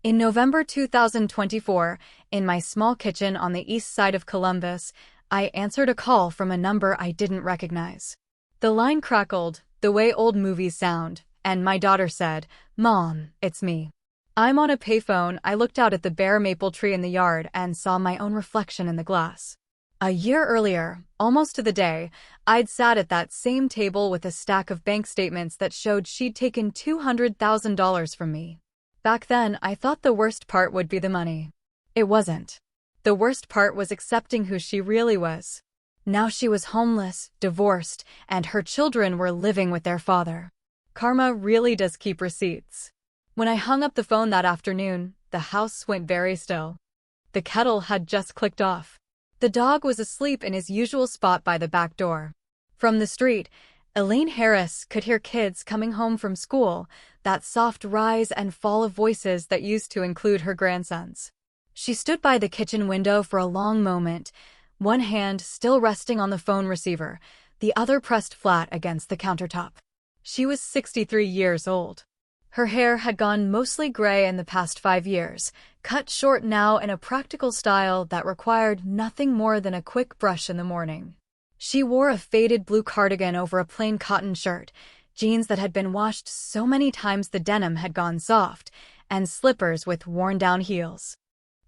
In November 2024, in my small kitchen on the east side of Columbus, I answered a call from a number I didn't recognize. The line crackled, the way old movies sound, and my daughter said, "Mom, it's me." I'm on a payphone. I looked out at the bare maple tree in the yard and saw my own reflection in the glass. A year earlier, almost to the day, I'd sat at that same table with a stack of bank statements that showed she'd taken $200,000 from me. Back then, I thought the worst part would be the money. It wasn't. The worst part was accepting who she really was. Now she was homeless, divorced, and her children were living with their father. Karma really does keep receipts. When I hung up the phone that afternoon, the house went very still. The kettle had just clicked off. The dog was asleep in his usual spot by the back door. From the street, Elaine Harris could hear kids coming home from school, that soft rise and fall of voices that used to include her grandsons. She stood by the kitchen window for a long moment, one hand still resting on the phone receiver, the other pressed flat against the countertop. She was 63 years old. Her hair had gone mostly gray in the past 5 years, cut short now in a practical style that required nothing more than a quick brush in the morning. She wore a faded blue cardigan over a plain cotton shirt, jeans that had been washed so many times the denim had gone soft, and slippers with worn-down heels.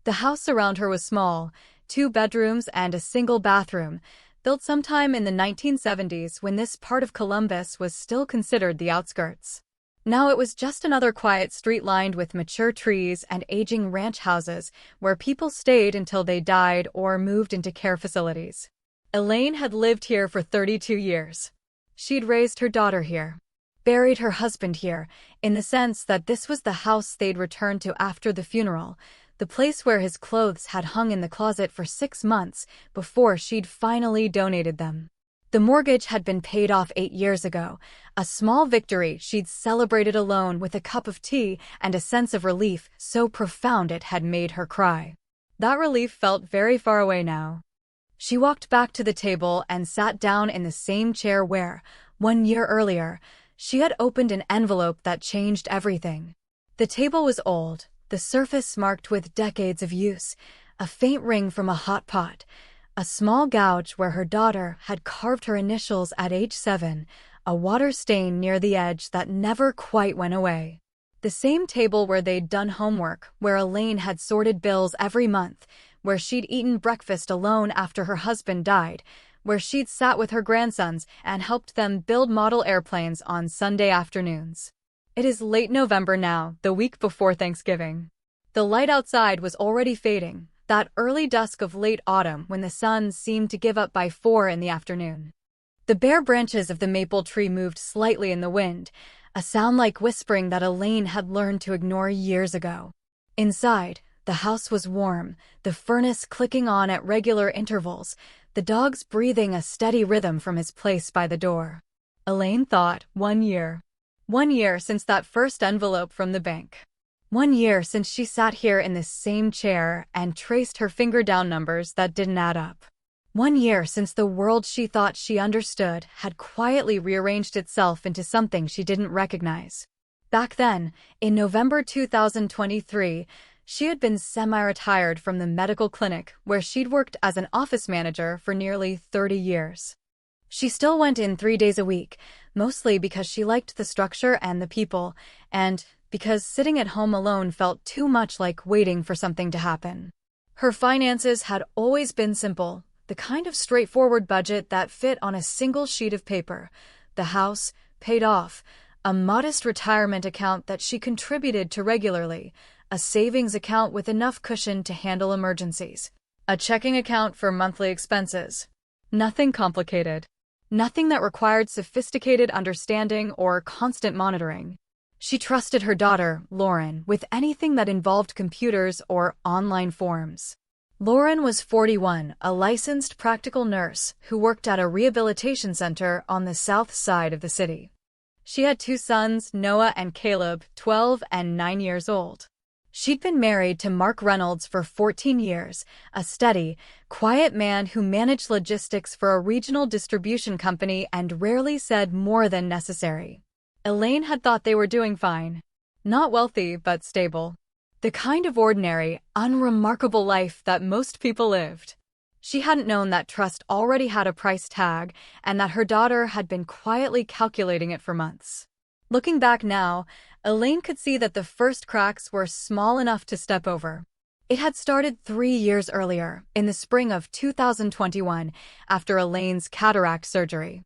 The house around her was small, 2 bedrooms and a single bathroom, built sometime in the 1970s when this part of Columbus was still considered the outskirts. Now it was just another quiet street lined with mature trees and aging ranch houses where people stayed until they died or moved into care facilities. Elaine had lived here for 32 years. She'd raised her daughter here, buried her husband here, in the sense that this was the house they'd returned to after the funeral, the place where his clothes had hung in the closet for 6 months before she'd finally donated them. The mortgage had been paid off 8 years ago, a small victory she'd celebrated alone with a cup of tea and a sense of relief so profound it had made her cry. That relief felt very far away now. She walked back to the table and sat down in the same chair where, 1 year earlier, she had opened an envelope that changed everything. The table was old, the surface marked with decades of use, a faint ring from a hot pot, a small gouge where her daughter had carved her initials at age 7, a water stain near the edge that never quite went away. The same table where they'd done homework, where Elaine had sorted bills every month, where she'd eaten breakfast alone after her husband died, where she'd sat with her grandsons and helped them build model airplanes on Sunday afternoons. It is late November now, the week before Thanksgiving. The light outside was already fading, that early dusk of late autumn when the sun seemed to give up by 4 in the afternoon. The bare branches of the maple tree moved slightly in the wind, a sound like whispering that Elaine had learned to ignore years ago. Inside, the house was warm, the furnace clicking on at regular intervals, the dogs breathing a steady rhythm from his place by the door. Elaine thought, 1 year. 1 year since that first envelope from the bank. 1 year since she sat here in this same chair and traced her finger down numbers that didn't add up. 1 year since the world she thought she understood had quietly rearranged itself into something she didn't recognize. Back then, in November 2023, she had been semi-retired from the medical clinic where she'd worked as an office manager for nearly 30 years. She still went in 3 days a week, mostly because she liked the structure and the people, and because sitting at home alone felt too much like waiting for something to happen. Her finances had always been simple, the kind of straightforward budget that fit on a single sheet of paper. The house, paid off, a modest retirement account that she contributed to regularly, a savings account with enough cushion to handle emergencies, a checking account for monthly expenses. Nothing complicated. Nothing that required sophisticated understanding or constant monitoring. She trusted her daughter, Lauren, with anything that involved computers or online forms. Lauren was 41, a licensed practical nurse who worked at a rehabilitation center on the south side of the city. She had 2 sons, Noah and Caleb, 12 and 9 years old. She'd been married to Mark Reynolds for 14 years, a steady, quiet man who managed logistics for a regional distribution company and rarely said more than necessary. Elaine had thought they were doing fine. Not wealthy, but stable. The kind of ordinary, unremarkable life that most people lived. She hadn't known that trust already had a price tag and that her daughter had been quietly calculating it for months. Looking back now, Elaine could see that the first cracks were small enough to step over. It had started 3 years earlier, in the spring of 2021, after Elaine's cataract surgery.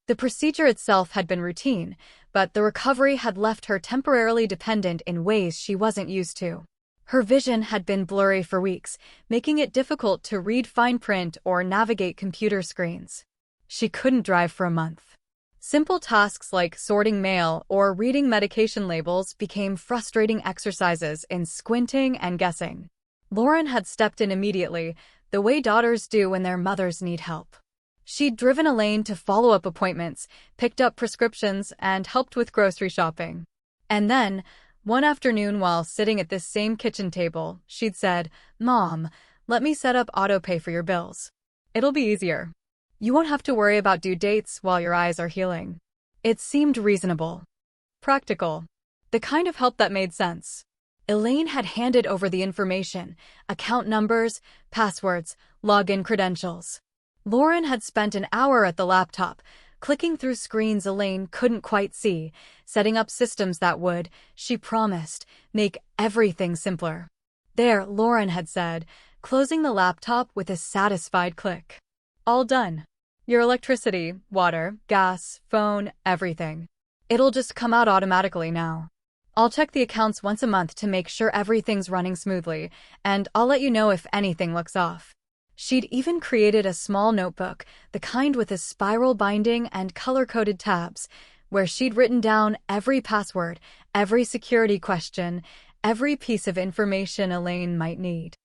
The procedure itself had been routine, but the recovery had left her temporarily dependent in ways she wasn't used to. Her vision had been blurry for weeks, making it difficult to read fine print or navigate computer screens. She couldn't drive for a month. Simple tasks like sorting mail or reading medication labels became frustrating exercises in squinting and guessing. Lauren had stepped in immediately, the way daughters do when their mothers need help. She'd driven Elaine to follow-up appointments, picked up prescriptions, and helped with grocery shopping. And then, one afternoon while sitting at this same kitchen table, she'd said, "Mom, let me set up autopay for your bills. It'll be easier. You won't have to worry about due dates while your eyes are healing." It seemed reasonable. Practical. The kind of help that made sense. Elaine had handed over the information, account numbers, passwords, login credentials. Lauren had spent an hour at the laptop, clicking through screens Elaine couldn't quite see, setting up systems that would, she promised, make everything simpler. "There," Lauren had said, closing the laptop with a satisfied click. "All done. Your electricity, water, gas, phone, everything. It'll just come out automatically now. I'll check the accounts once a month to make sure everything's running smoothly, and I'll let you know if anything looks off." She'd even created a small notebook, the kind with a spiral binding and color-coded tabs, where she'd written down every password, every security question, every piece of information Elaine might need.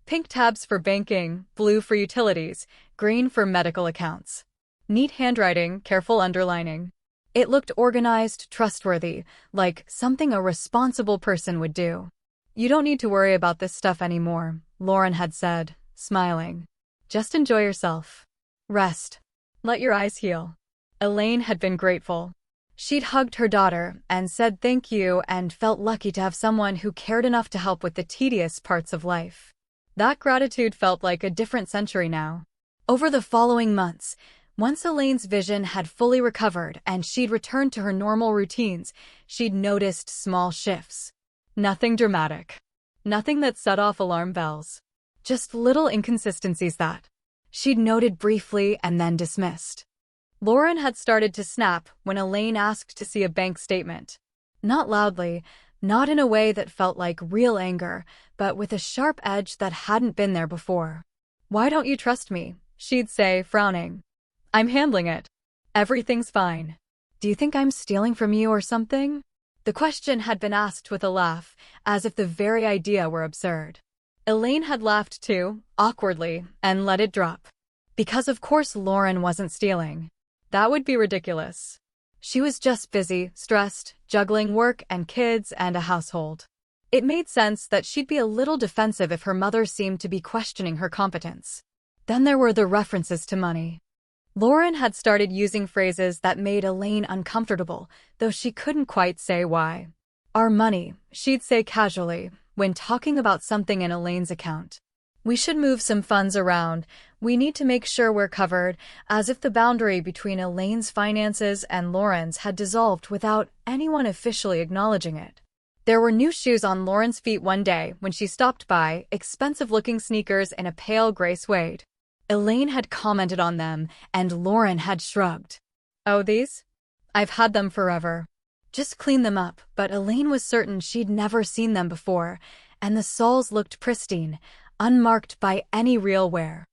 Pink tabs for banking, blue for utilities, green for medical accounts. Neat handwriting, careful underlining. It looked organized, trustworthy, like something a responsible person would do. "You don't need to worry about this stuff anymore," Lauren had said, smiling. "Just enjoy yourself. Rest. Let your eyes heal." Elaine had been grateful. She'd hugged her daughter and said thank you and felt lucky to have someone who cared enough to help with the tedious parts of life. That gratitude felt like a different century now. Over the following months, once Elaine's vision had fully recovered and she'd returned to her normal routines, she'd noticed small shifts. Nothing dramatic. Nothing that set off alarm bells. Just little inconsistencies that she'd noted briefly and then dismissed. Lauren had started to snap when Elaine asked to see a bank statement. Not loudly, not in a way that felt like real anger, but with a sharp edge that hadn't been there before. "Why don't you trust me?" she'd say, frowning. "I'm handling it. Everything's fine. Do you think I'm stealing from you or something?" The question had been asked with a laugh, as if the very idea were absurd. Elaine had laughed too, awkwardly, and let it drop. Because of course Lauren wasn't stealing. That would be ridiculous. She was just busy, stressed, juggling work and kids and a household. It made sense that she'd be a little defensive if her mother seemed to be questioning her competence. Then there were the references to money. Lauren had started using phrases that made Elaine uncomfortable, though she couldn't quite say why. "Our money," she'd say casually, when talking about something in Elaine's account. "We should move some funds around. We need to make sure we're covered," as if the boundary between Elaine's finances and Lauren's had dissolved without anyone officially acknowledging it. There were new shoes on Lauren's feet one day when she stopped by, expensive-looking sneakers in a pale gray suede. Elaine had commented on them, and Lauren had shrugged. "Oh, these? I've had them forever." Just clean them up, but Elaine was certain she'd never seen them before, and the soles looked pristine, unmarked by any real wear.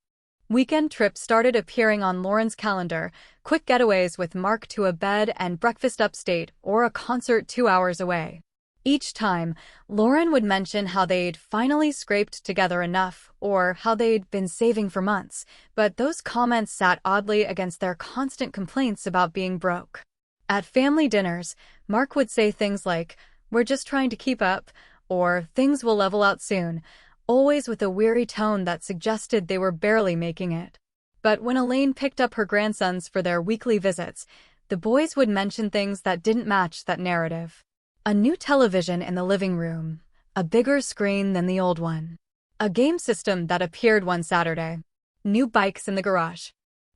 Weekend trips started appearing on Lauren's calendar, quick getaways with Mark to a bed and breakfast upstate or a concert 2 hours away. Each time, Lauren would mention how they'd finally scraped together enough or how they'd been saving for months, but those comments sat oddly against their constant complaints about being broke. At family dinners, Mark would say things like, "We're just trying to keep up," or "Things will level out soon," always with a weary tone that suggested they were barely making it. But when Elaine picked up her grandsons for their weekly visits, the boys would mention things that didn't match that narrative. A new television in the living room, a bigger screen than the old one. A game system that appeared one Saturday. New bikes in the garage.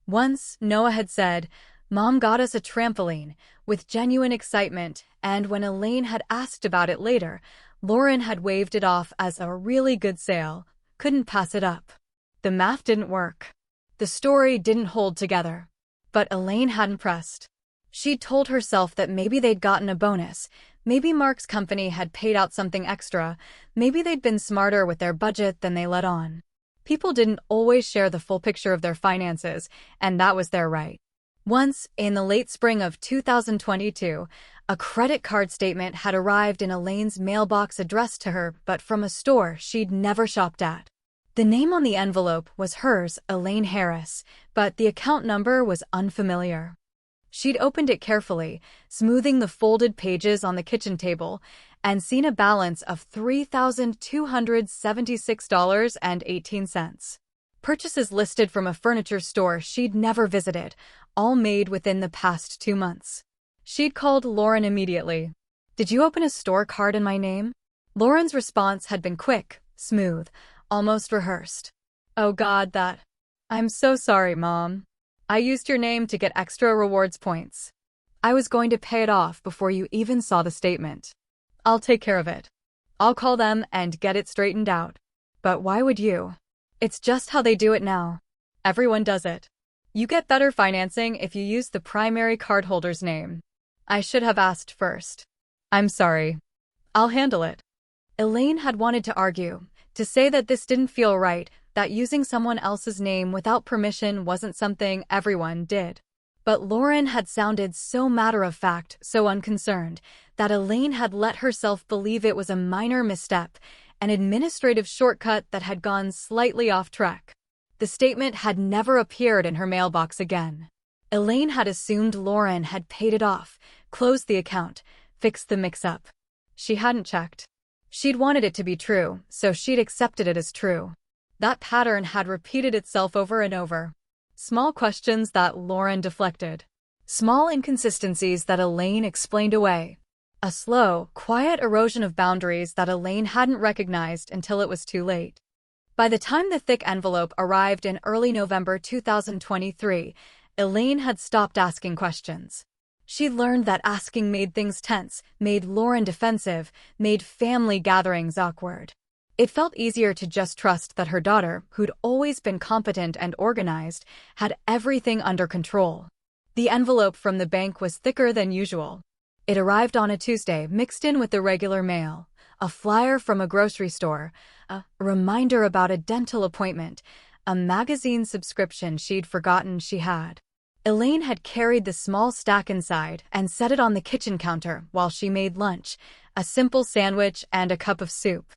Once, Noah had said, "Mom got us a trampoline," with genuine excitement, and when Elaine had asked about it later, Lauren had waved it off as a really good sale. Couldn't pass it up. The math didn't work. The story didn't hold together. But Elaine hadn't pressed. She'd told herself that maybe they'd gotten a bonus, maybe Mark's company had paid out something extra, maybe they'd been smarter with their budget than they let on. People didn't always share the full picture of their finances, and that was their right. Once, in the late spring of 2022, a credit card statement had arrived in Elaine's mailbox addressed to her but from a store she'd never shopped at. The name on the envelope was hers, Elaine Harris, but the account number was unfamiliar. She'd opened it carefully, smoothing the folded pages on the kitchen table, and seen a balance of $3,276.18. Purchases listed from a furniture store she'd never visited, all made within the past 2 months. She'd called Lauren immediately. "Did you open a store card in my name?" Lauren's response had been quick, smooth, almost rehearsed. "Oh God, that. I'm so sorry, Mom. I used your name to get extra rewards points. I was going to pay it off before you even saw the statement. I'll take care of it. I'll call them and get it straightened out." "But why would you? It's just how they do it now. Everyone does it. You get better financing if you use the primary cardholder's name. I should have asked first. I'm sorry. I'll handle it." Elaine had wanted to argue, to say that this didn't feel right, that using someone else's name without permission wasn't something everyone did. But Lauren had sounded so matter-of-fact, so unconcerned, that Elaine had let herself believe it was a minor misstep, an administrative shortcut that had gone slightly off track. The statement had never appeared in her mailbox again. Elaine had assumed Lauren had paid it off, closed the account, fixed the mix-up. She hadn't checked. She'd wanted it to be true, so she'd accepted it as true. That pattern had repeated itself over and over. Small questions that Lauren deflected. Small inconsistencies that Elaine explained away. A slow, quiet erosion of boundaries that Elaine hadn't recognized until it was too late. By the time the thick envelope arrived in early November 2023, Elaine had stopped asking questions. She'd learned that asking made things tense, made Lauren defensive, made family gatherings awkward. It felt easier to just trust that her daughter, who'd always been competent and organized, had everything under control. The envelope from the bank was thicker than usual. It arrived on a Tuesday, mixed in with the regular mail. A flyer from a grocery store, a reminder about a dental appointment, a magazine subscription she'd forgotten she had. Elaine had carried the small stack inside and set it on the kitchen counter while she made lunch, a simple sandwich and a cup of soup.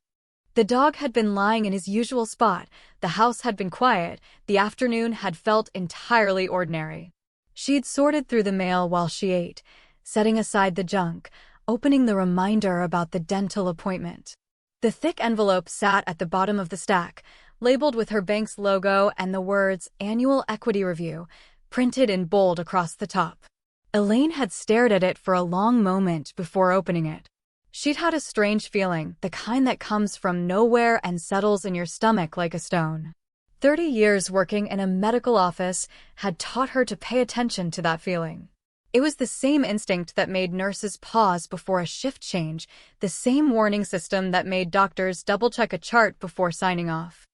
The dog had been lying in his usual spot, the house had been quiet, the afternoon had felt entirely ordinary. She'd sorted through the mail while she ate, setting aside the junk, opening the reminder about the dental appointment. The thick envelope sat at the bottom of the stack, labeled with her bank's logo and the words "Annual Equity Review" printed in bold across the top. Elaine had stared at it for a long moment before opening it. She'd had a strange feeling, the kind that comes from nowhere and settles in your stomach like a stone. 30 years working in a medical office had taught her to pay attention to that feeling. It was the same instinct that made nurses pause before a shift change, the same warning system that made doctors double-check a chart before signing off.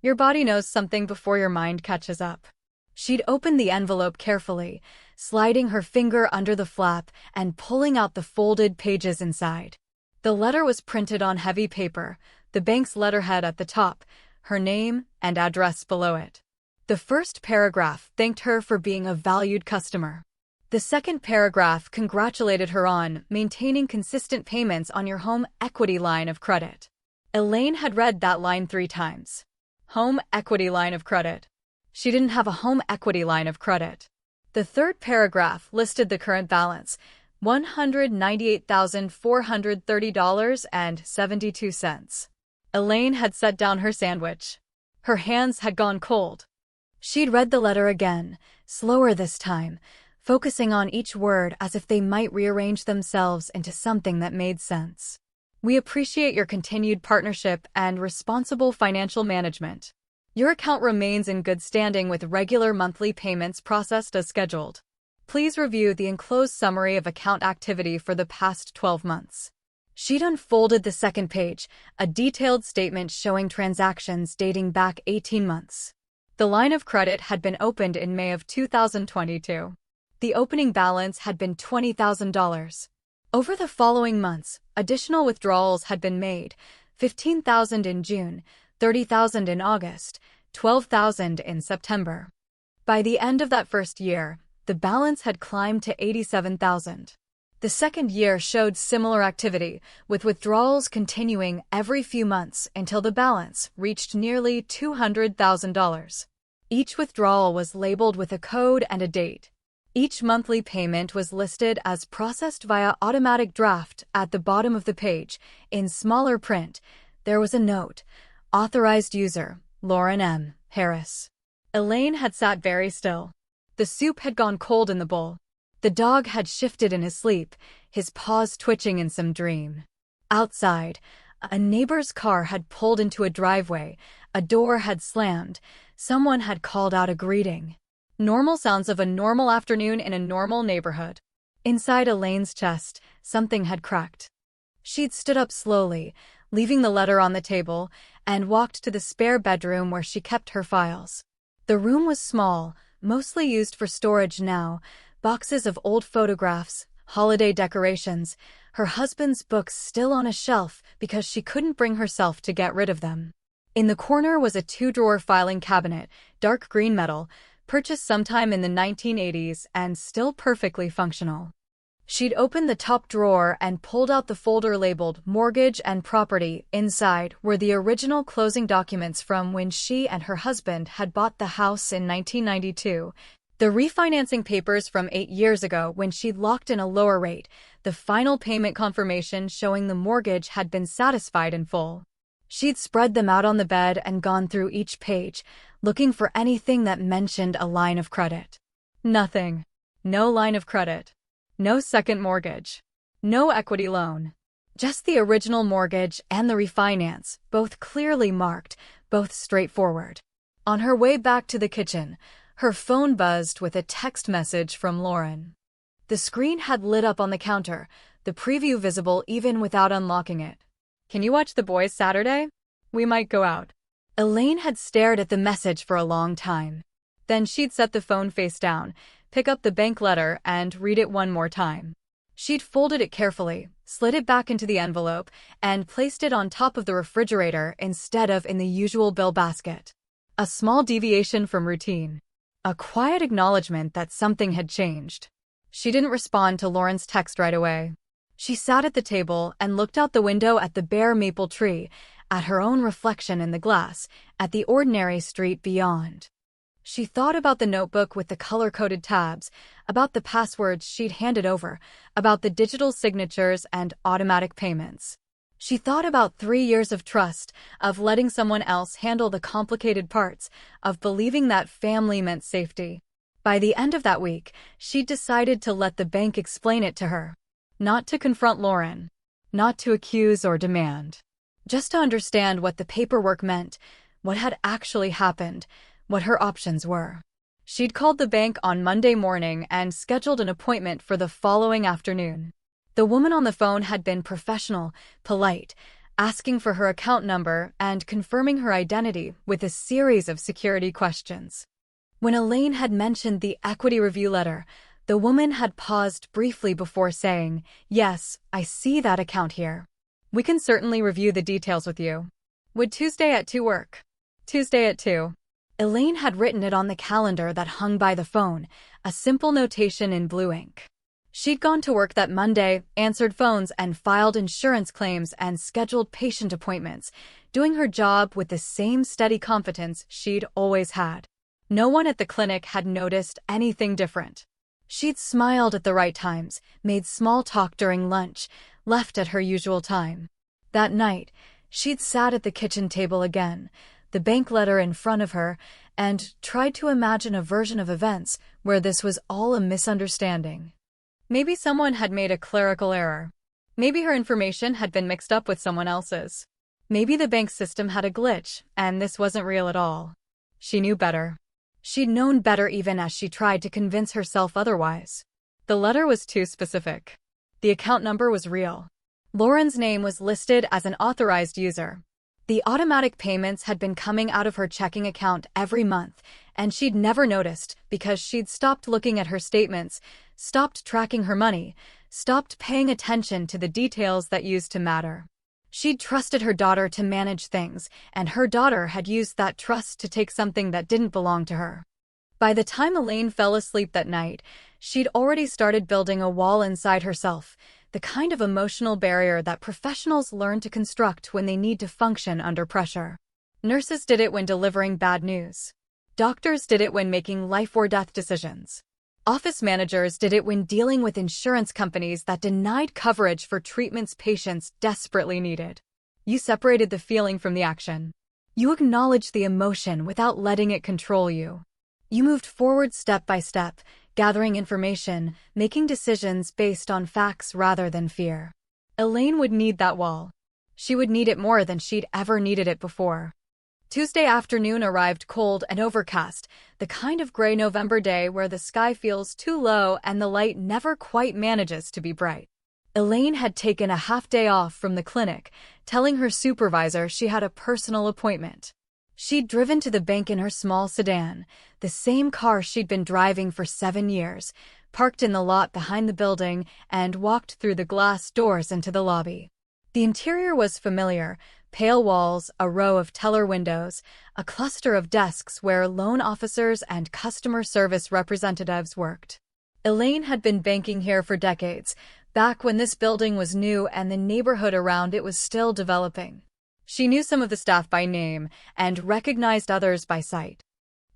Your body knows something before your mind catches up. She'd opened the envelope carefully, sliding her finger under the flap and pulling out the folded pages inside. The letter was printed on heavy paper, the bank's letterhead at the top, her name and address below it. The first paragraph thanked her for being a valued customer. The second paragraph congratulated her on maintaining consistent payments on your home equity line of credit. Elaine had read that line 3 times. Home equity line of credit. She didn't have a home equity line of credit. The third paragraph listed the current balance, $198,430.72. Elaine had set down her sandwich. Her hands had gone cold. She'd read the letter again, slower this time, focusing on each word as if they might rearrange themselves into something that made sense. We appreciate your continued partnership and responsible financial management. Your account remains in good standing with regular monthly payments processed as scheduled. Please review the enclosed summary of account activity for the past 12 months. She'd unfolded the second page, a detailed statement showing transactions dating back 18 months. The line of credit had been opened in May of 2022. The opening balance had been $20,000. Over the following months, additional withdrawals had been made, $15,000 in June, $30,000 in August, $12,000 in September. By the end of that first year, the balance had climbed to $87,000. The second year showed similar activity, with withdrawals continuing every few months until the balance reached nearly $200,000. Each withdrawal was labeled with a code and a date. Each monthly payment was listed as processed via automatic draft at the bottom of the page. In smaller print, there was a note: authorized user, Lauren M. Harris. Elaine had sat very still. The soup had gone cold in the bowl. The dog had shifted in his sleep, his paws twitching in some dream. Outside, a neighbor's car had pulled into a driveway, a door had slammed, someone had called out a greeting. Normal sounds of a normal afternoon in a normal neighborhood. Inside Elaine's chest, something had cracked. She'd stood up slowly, leaving the letter on the table, and walked to the spare bedroom where she kept her files. The room was small, mostly used for storage now: boxes of old photographs, holiday decorations, her husband's books still on a shelf because she couldn't bring herself to get rid of them. In the corner was a 2-drawer filing cabinet, dark green metal, purchased sometime in the 1980s and still perfectly functional. She'd opened the top drawer and pulled out the folder labeled Mortgage and Property. Inside were the original closing documents from when she and her husband had bought the house in 1992. The refinancing papers from 8 years ago when she'd locked in a lower rate, the final payment confirmation showing the mortgage had been satisfied in full. She'd spread them out on the bed and gone through each page, looking for anything that mentioned a line of credit. Nothing. No line of credit. No second mortgage. No equity loan. Just the original mortgage and the refinance, both clearly marked, both straightforward. On her way back to the kitchen, her phone buzzed with a text message from Lauren. The screen had lit up on the counter, the preview visible even without unlocking it. "Can you watch the boys Saturday? We might go out." Elaine had stared at the message for a long time. Then she'd set the phone face down, pick up the bank letter, and read it one more time. She'd folded it carefully, slid it back into the envelope, and placed it on top of the refrigerator instead of in the usual bill basket. A small deviation from routine. A quiet acknowledgement that something had changed. She didn't respond to Lauren's text right away. She sat at the table and looked out the window at the bare maple tree, at her own reflection in the glass, at the ordinary street beyond. She thought about the notebook with the color-coded tabs, about the passwords she'd handed over, about the digital signatures and automatic payments. She thought about 3 years of trust, of letting someone else handle the complicated parts, of believing that family meant safety. By the end of that week, she'd decided to let the bank explain it to her. Not to confront Lauren. Not to accuse or demand. Just to understand what the paperwork meant, what had actually happened, what her options were. She'd called the bank on Monday morning and scheduled an appointment for the following afternoon. The woman on the phone had been professional, polite, asking for her account number and confirming her identity with a series of security questions. When Elaine had mentioned the equity review letter, the woman had paused briefly before saying, "Yes, I see that account here. We can certainly review the details with you. Would Tuesday at 2 work?" "Tuesday at 2. Elaine had written it on the calendar that hung by the phone, a simple notation in blue ink. She'd gone to work that Monday, answered phones and filed insurance claims and scheduled patient appointments, doing her job with the same steady competence she'd always had. No one at the clinic had noticed anything different. She'd smiled at the right times, made small talk during lunch, left at her usual time. That night, she'd sat at the kitchen table again, the bank letter in front of her, and tried to imagine a version of events where this was all a misunderstanding. Maybe someone had made a clerical error. Maybe her information had been mixed up with someone else's. Maybe the bank system had a glitch, and this wasn't real at all. She knew better. She'd known better even as she tried to convince herself otherwise. The letter was too specific. The account number was real. Lauren's name was listed as an authorized user. The automatic payments had been coming out of her checking account every month, and she'd never noticed because she'd stopped looking at her statements, stopped tracking her money, stopped paying attention to the details that used to matter. She'd trusted her daughter to manage things, and her daughter had used that trust to take something that didn't belong to her. By the time Elaine fell asleep that night, she'd already started building a wall inside herself, the kind of emotional barrier that professionals learn to construct when they need to function under pressure. Nurses did it when delivering bad news. Doctors did it when making life-or-death decisions. Office managers did it when dealing with insurance companies that denied coverage for treatments patients desperately needed. You separated the feeling from the action. You acknowledged the emotion without letting it control you. You moved forward step by step, gathering information, making decisions based on facts rather than fear. Elaine would need that wall. She would need it more than she'd ever needed it before. Tuesday afternoon arrived cold and overcast, the kind of gray November day where the sky feels too low and the light never quite manages to be bright. Elaine had taken a half-day off from the clinic, telling her supervisor she had a personal appointment. She'd driven to the bank in her small sedan, the same car she'd been driving for 7 years, parked in the lot behind the building, and walked through the glass doors into the lobby. The interior was familiar: pale walls, a row of teller windows, a cluster of desks where loan officers and customer service representatives worked. Elaine had been banking here for decades, back when this building was new and the neighborhood around it was still developing. She knew some of the staff by name and recognized others by sight.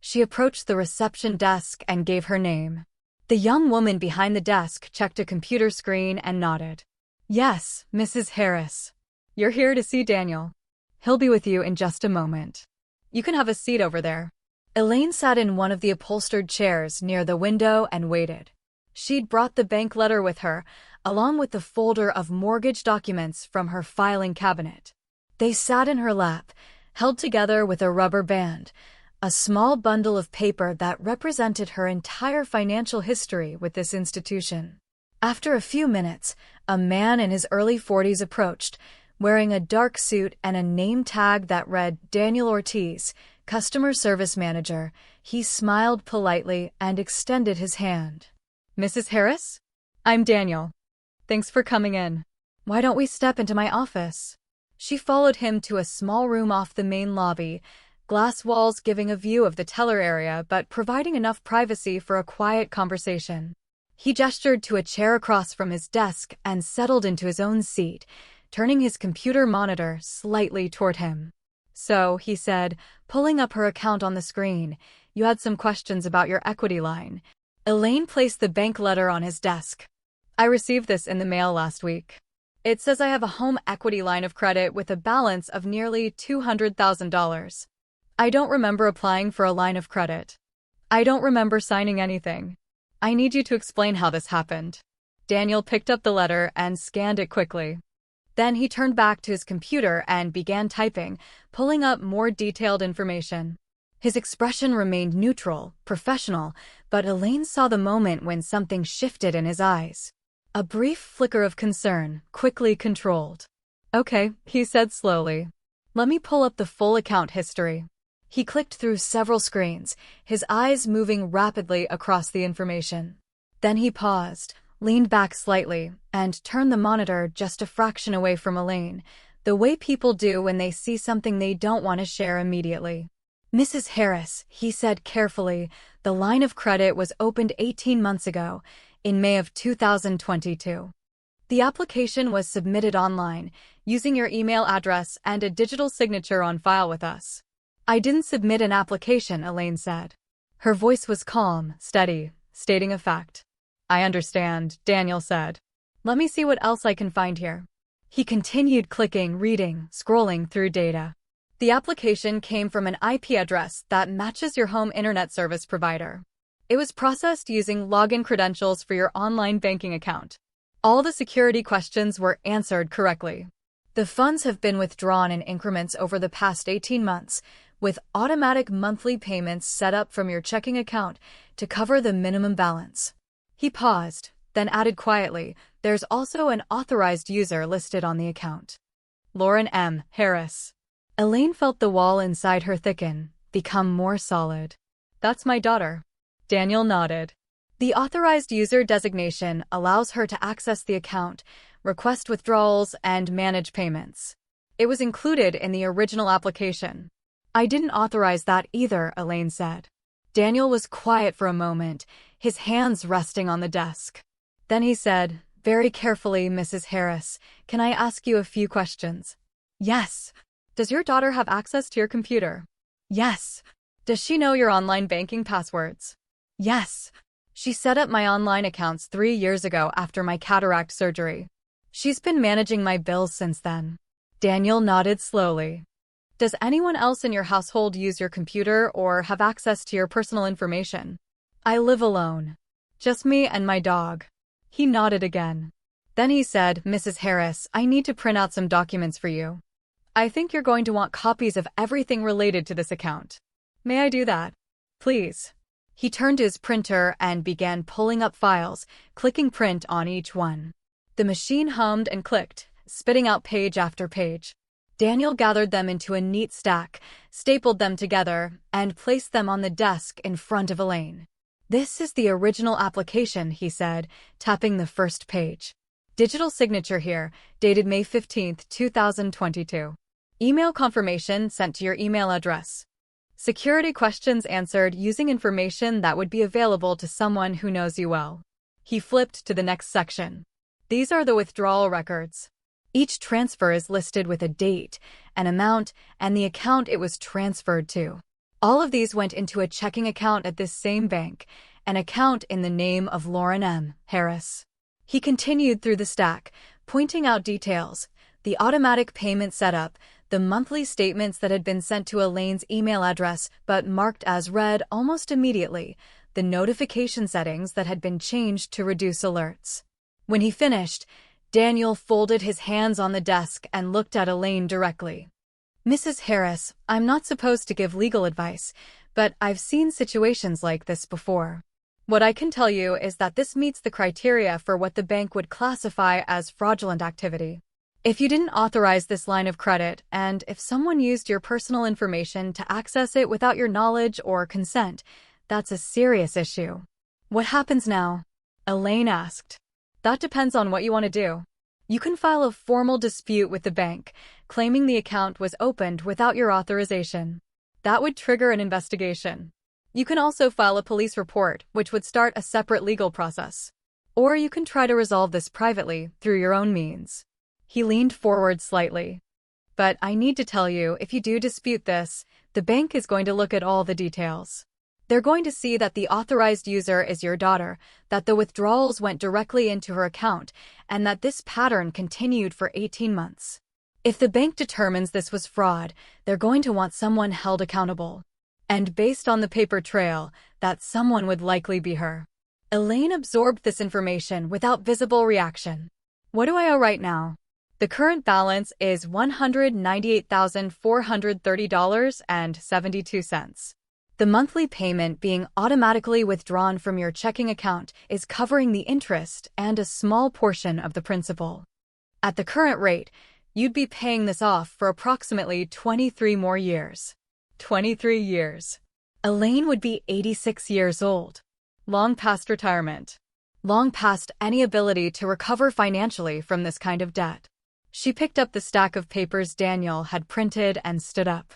She approached the reception desk and gave her name. The young woman behind the desk checked a computer screen and nodded. "Yes, Mrs. Harris. You're here to see Daniel. He'll be with you in just a moment. You can have a seat over there." Elaine sat in one of the upholstered chairs near the window and waited. She'd brought the bank letter with her, along with the folder of mortgage documents from her filing cabinet. They sat in her lap, held together with a rubber band, a small bundle of paper that represented her entire financial history with this institution. After a few minutes, a man in his early 40s approached, wearing a dark suit and a name tag that read Daniel Ortiz, Customer Service Manager. He smiled politely and extended his hand. "Mrs. Harris? I'm Daniel. Thanks for coming in. Why don't we step into my office?" She followed him to a small room off the main lobby, glass walls giving a view of the teller area but providing enough privacy for a quiet conversation. He gestured to a chair across from his desk and settled into his own seat, turning his computer monitor slightly toward him. "So," he said, pulling up her account on the screen, "you had some questions about your equity line." Elaine placed the bank letter on his desk. "I received this in the mail last week. It says I have a home equity line of credit with a balance of nearly $200,000. I don't remember applying for a line of credit. I don't remember signing anything. I need you to explain how this happened." Daniel picked up the letter and scanned it quickly. Then he turned back to his computer and began typing, pulling up more detailed information. His expression remained neutral, professional, but Elaine saw the moment when something shifted in his eyes. A brief flicker of concern, quickly controlled. "Okay," he said slowly. "Let me pull up the full account history." He clicked through several screens, his eyes moving rapidly across the information. Then he paused, leaned back slightly, and turned the monitor just a fraction away from Elaine, the way people do when they see something they don't want to share immediately. "Mrs. Harris," he said carefully, "the line of credit was opened 18 months ago, in May of 2022. The application was submitted online, using your email address and a digital signature on file with us." "I didn't submit an application," Elaine said. Her voice was calm, steady, stating a fact. "I understand," Daniel said. "Let me see what else I can find here." He continued clicking, reading, scrolling through data. The application came from an IP address that matches your home internet service provider. It was processed using login credentials for your online banking account. All the security questions were answered correctly. The funds have been withdrawn in increments over the past 18 months, with automatic monthly payments set up from your checking account to cover the minimum balance. He paused, then added quietly, "There's also an authorized user listed on the account. Lauren M. Harris." Elaine felt the wall inside her thicken, become more solid. "That's my daughter." Daniel nodded. The authorized user designation allows her to access the account, request withdrawals, and manage payments. It was included in the original application. "I didn't authorize that either," Elaine said. Daniel was quiet for a moment, his hands resting on the desk. Then he said, very carefully, "Mrs. Harris, can I ask you a few questions?" "Yes." "Does your daughter have access to your computer?" "Yes." "Does she know your online banking passwords?" "Yes." "She set up my online accounts 3 years ago after my cataract surgery. She's been managing my bills since then." Daniel nodded slowly. "Does anyone else in your household use your computer or have access to your personal information?" "I live alone. Just me and my dog." He nodded again. Then he said, "Mrs. Harris, I need to print out some documents for you. I think you're going to want copies of everything related to this account. May I do that?" "Please." He turned to his printer and began pulling up files, clicking print on each one. The machine hummed and clicked, spitting out page after page. Daniel gathered them into a neat stack, stapled them together, and placed them on the desk in front of Elaine. "This is the original application," he said, tapping the first page. "Digital signature here, dated May 15, 2022. Email confirmation sent to your email address. Security questions answered using information that would be available to someone who knows you well." He flipped to the next section. "These are the withdrawal records. Each transfer is listed with a date, an amount, and the account it was transferred to. All of these went into a checking account at this same bank, an account in the name of Lauren M. Harris." He continued through the stack, pointing out details: the automatic payment setup, the monthly statements that had been sent to Elaine's email address but marked as read almost immediately, the notification settings that had been changed to reduce alerts. When he finished, Daniel folded his hands on the desk and looked at Elaine directly. "Mrs. Harris, I'm not supposed to give legal advice, but I've seen situations like this before. What I can tell you is that this meets the criteria for what the bank would classify as fraudulent activity. If you didn't authorize this line of credit, and if someone used your personal information to access it without your knowledge or consent, that's a serious issue." "What happens now?" Elaine asked. "That depends on what you want to do. You can file a formal dispute with the bank, claiming the account was opened without your authorization. That would trigger an investigation. You can also file a police report, which would start a separate legal process. Or you can try to resolve this privately through your own means." He leaned forward slightly. "But I need to tell you, if you do dispute this, the bank is going to look at all the details. They're going to see that the authorized user is your daughter, that the withdrawals went directly into her account, and that this pattern continued for 18 months. If the bank determines this was fraud, they're going to want someone held accountable. And based on the paper trail, that someone would likely be her." Elaine absorbed this information without visible reaction. "What do I owe right now?" "The current balance is $198,430.72. The monthly payment being automatically withdrawn from your checking account is covering the interest and a small portion of the principal. At the current rate, you'd be paying this off for approximately 23 more years." 23 years. Elaine would be 86 years old. Long past retirement. Long past any ability to recover financially from this kind of debt. She picked up the stack of papers Daniel had printed and stood up.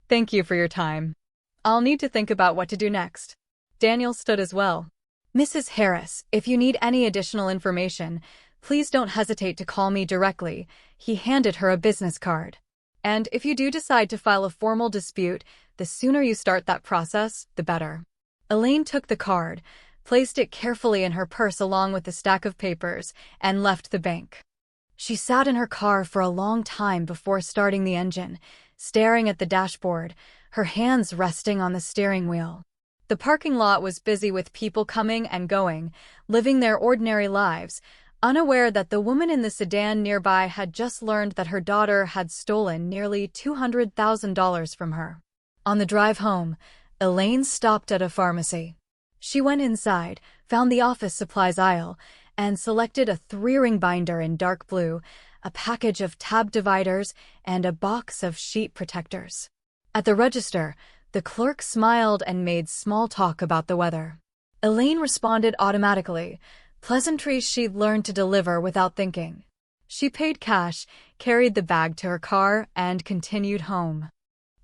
"Thank you for your time. I'll need to think about what to do next." Daniel stood as well. "Mrs. Harris, if you need any additional information, please don't hesitate to call me directly." He handed her a business card. "And if you do decide to file a formal dispute, the sooner you start that process, the better." Elaine took the card, placed it carefully in her purse along with the stack of papers, and left the bank. She sat in her car for a long time before starting the engine, staring at the dashboard, her hands resting on the steering wheel. The parking lot was busy with people coming and going, living their ordinary lives, unaware that the woman in the sedan nearby had just learned that her daughter had stolen nearly $200,000 from her. On the drive home, Elaine stopped at a pharmacy. She went inside, found the office supplies aisle, and selected a 3-ring binder in dark blue, a package of tab dividers, and a box of sheet protectors. At the register, the clerk smiled and made small talk about the weather. Elaine responded automatically, pleasantries she'd learned to deliver without thinking. She paid cash, carried the bag to her car, and continued home.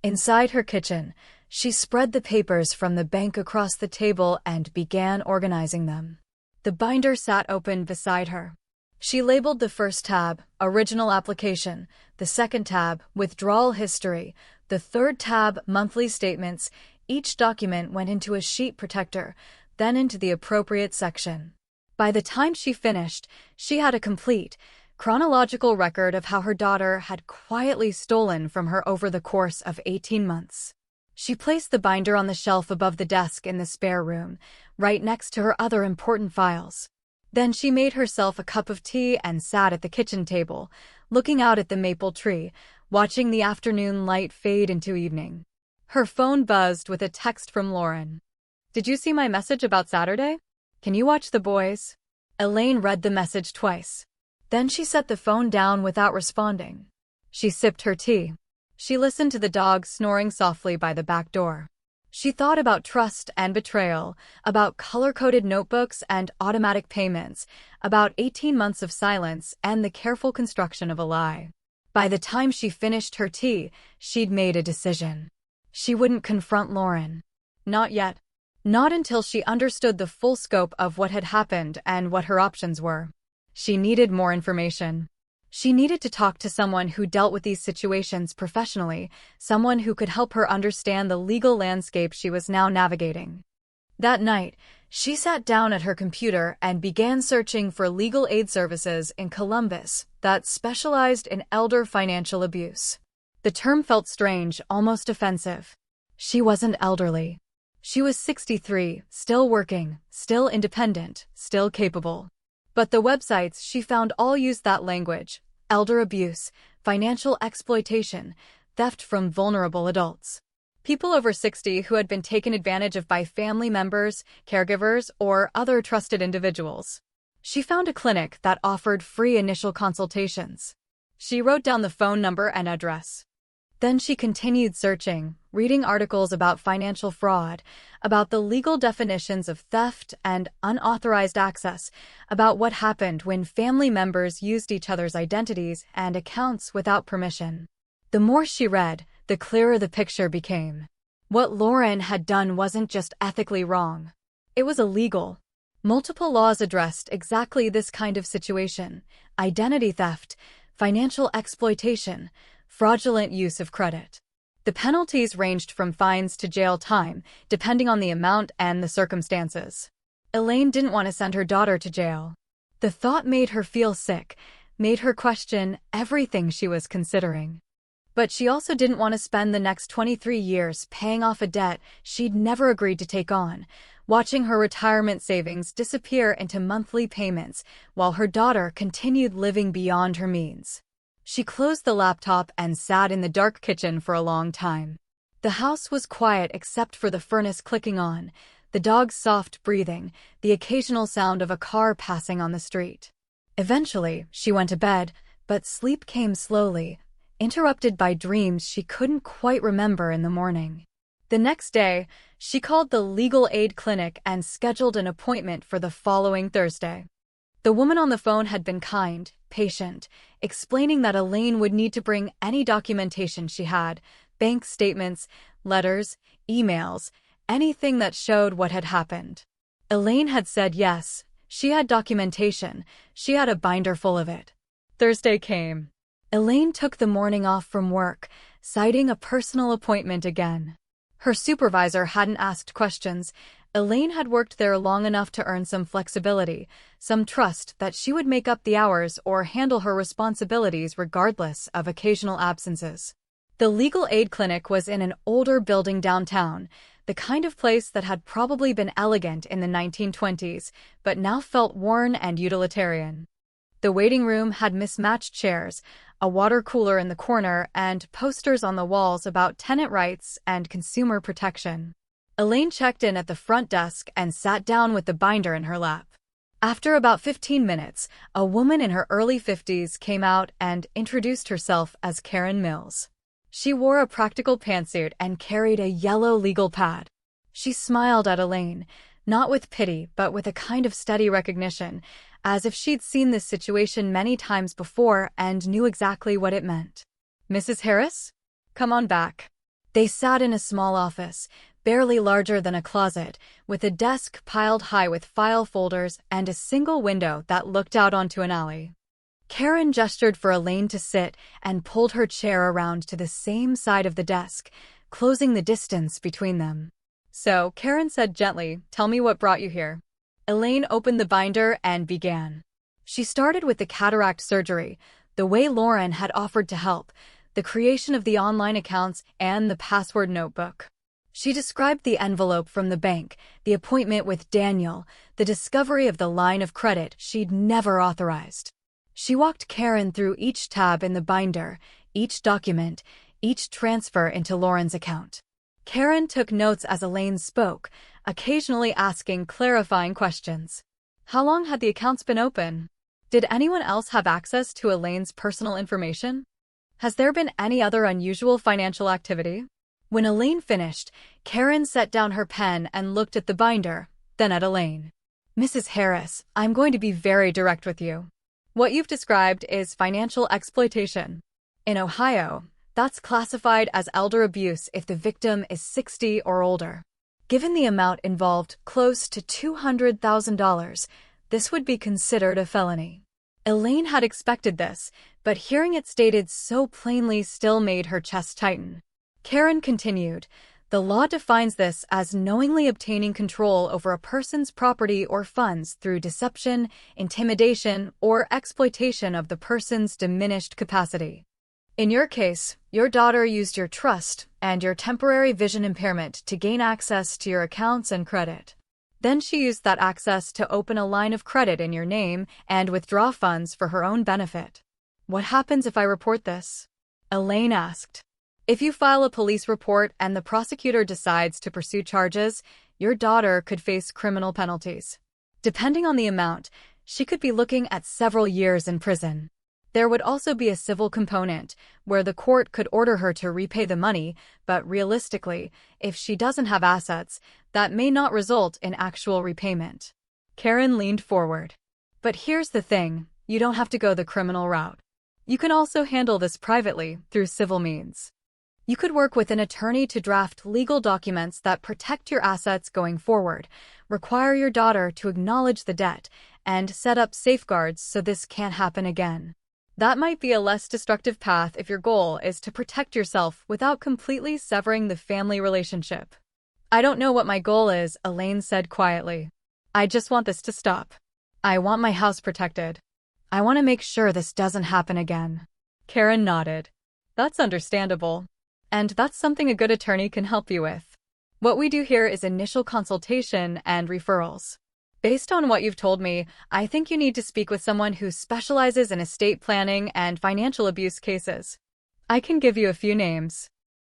Inside her kitchen, she spread the papers from the bank across the table and began organizing them. The binder sat open beside her. She labeled the first tab, Original Application, the second tab, Withdrawal History, the third tab, Monthly Statements. Each document went into a sheet protector, then into the appropriate section. By the time she finished, she had a complete, chronological record of how her daughter had quietly stolen from her over the course of 18 months. She placed the binder on the shelf above the desk in the spare room, right next to her other important files. Then she made herself a cup of tea and sat at the kitchen table, looking out at the maple tree, watching the afternoon light fade into evening. Her phone buzzed with a text from Lauren. "Did you see my message about Saturday? Can you watch the boys?" Elaine read the message twice. Then she set the phone down without responding. She sipped her tea. She listened to the dog snoring softly by the back door. She thought about trust and betrayal, about color-coded notebooks and automatic payments, about 18 months of silence and the careful construction of a lie. By the time she finished her tea, she'd made a decision. She wouldn't confront Lauren. Not yet. Not until she understood the full scope of what had happened and what her options were. She needed more information. She needed to talk to someone who dealt with these situations professionally, someone who could help her understand the legal landscape she was now navigating. That night, she sat down at her computer and began searching for legal aid services in Columbus that specialized in elder financial abuse. The term felt strange, almost offensive. She wasn't elderly. She was 63, still working, still independent, still capable. But the websites she found all used that language: elder abuse, financial exploitation, theft from vulnerable adults. People over 60 who had been taken advantage of by family members, caregivers, or other trusted individuals. She found a clinic that offered free initial consultations. She wrote down the phone number and address. Then she continued searching, reading articles about financial fraud, about the legal definitions of theft and unauthorized access, about what happened when family members used each other's identities and accounts without permission. The more she read, the clearer the picture became. What Lauren had done wasn't just ethically wrong. It was illegal. Multiple laws addressed exactly this kind of situation: identity theft, financial exploitation, fraudulent use of credit. The penalties ranged from fines to jail time, depending on the amount and the circumstances. Elaine didn't want to send her daughter to jail. The thought made her feel sick, made her question everything she was considering. But she also didn't want to spend the next 23 years paying off a debt she'd never agreed to take on, watching her retirement savings disappear into monthly payments while her daughter continued living beyond her means. She closed the laptop and sat in the dark kitchen for a long time. The house was quiet except for the furnace clicking on, the dog's soft breathing, the occasional sound of a car passing on the street. Eventually, she went to bed, but sleep came slowly, interrupted by dreams she couldn't quite remember in the morning. The next day, she called the legal aid clinic and scheduled an appointment for the following Thursday. The woman on the phone had been kind, patient, explaining that Elaine would need to bring any documentation she had: bank statements, letters, emails, anything that showed what had happened. Elaine had said yes, she had documentation, she had a binder full of it. Thursday came. Elaine took the morning off from work, citing a personal appointment again. Her supervisor hadn't asked questions. Elaine had worked there long enough to earn some flexibility, some trust that she would make up the hours or handle her responsibilities regardless of occasional absences. The legal aid clinic was in an older building downtown, the kind of place that had probably been elegant in the 1920s, but now felt worn and utilitarian. The waiting room had mismatched chairs, a water cooler in the corner, and posters on the walls about tenant rights and consumer protection. Elaine checked in at the front desk and sat down with the binder in her lap. After about 15 minutes, a woman in her early 50s came out and introduced herself as Karen Mills. She wore a practical pantsuit and carried a yellow legal pad. She smiled at Elaine, not with pity but with a kind of steady recognition, as if she'd seen this situation many times before and knew exactly what it meant. "Mrs. Harris? Come on back." They sat in a small office, barely larger than a closet, with a desk piled high with file folders and a single window that looked out onto an alley. Karen gestured for Elaine to sit and pulled her chair around to the same side of the desk, closing the distance between them. "So," Karen said gently, "tell me what brought you here." Elaine opened the binder and began. She started with the cataract surgery, the way Lauren had offered to help, the creation of the online accounts, and the password notebook. She described the envelope from the bank, the appointment with Daniel, the discovery of the line of credit she'd never authorized. She walked Karen through each tab in the binder, each document, each transfer into Lauren's account. Karen took notes as Elaine spoke, occasionally asking clarifying questions. How long had the accounts been open? Did anyone else have access to Elaine's personal information? Has there been any other unusual financial activity? When Elaine finished, Karen set down her pen and looked at the binder, then at Elaine. "Mrs. Harris, I'm going to be very direct with you. What you've described is financial exploitation. In Ohio, that's classified as elder abuse if the victim is 60 or older. Given the amount involved, close to $200,000, this would be considered a felony." Elaine had expected this, but hearing it stated so plainly still made her chest tighten. Karen continued, "The law defines this as knowingly obtaining control over a person's property or funds through deception, intimidation, or exploitation of the person's diminished capacity. In your case, your daughter used your trust and your temporary vision impairment to gain access to your accounts and credit. Then she used that access to open a line of credit in your name and withdraw funds for her own benefit. What happens if I report this?" Elaine asked. "If you file a police report and the prosecutor decides to pursue charges, your daughter could face criminal penalties. Depending on the amount, she could be looking at several years in prison. There would also be a civil component, where the court could order her to repay the money, but realistically, if she doesn't have assets, that may not result in actual repayment." Karen leaned forward. "But here's the thing, you don't have to go the criminal route. You can also handle this privately, through civil means. You could work with an attorney to draft legal documents that protect your assets going forward, require your daughter to acknowledge the debt, and set up safeguards so this can't happen again. That might be a less destructive path if your goal is to protect yourself without completely severing the family relationship." "I don't know what my goal is," Elaine said quietly. "I just want this to stop. I want my house protected. I want to make sure this doesn't happen again." Karen nodded. "That's understandable. And that's something a good attorney can help you with. What we do here is initial consultation and referrals. Based on what you've told me, I think you need to speak with someone who specializes in estate planning and financial abuse cases. I can give you a few names."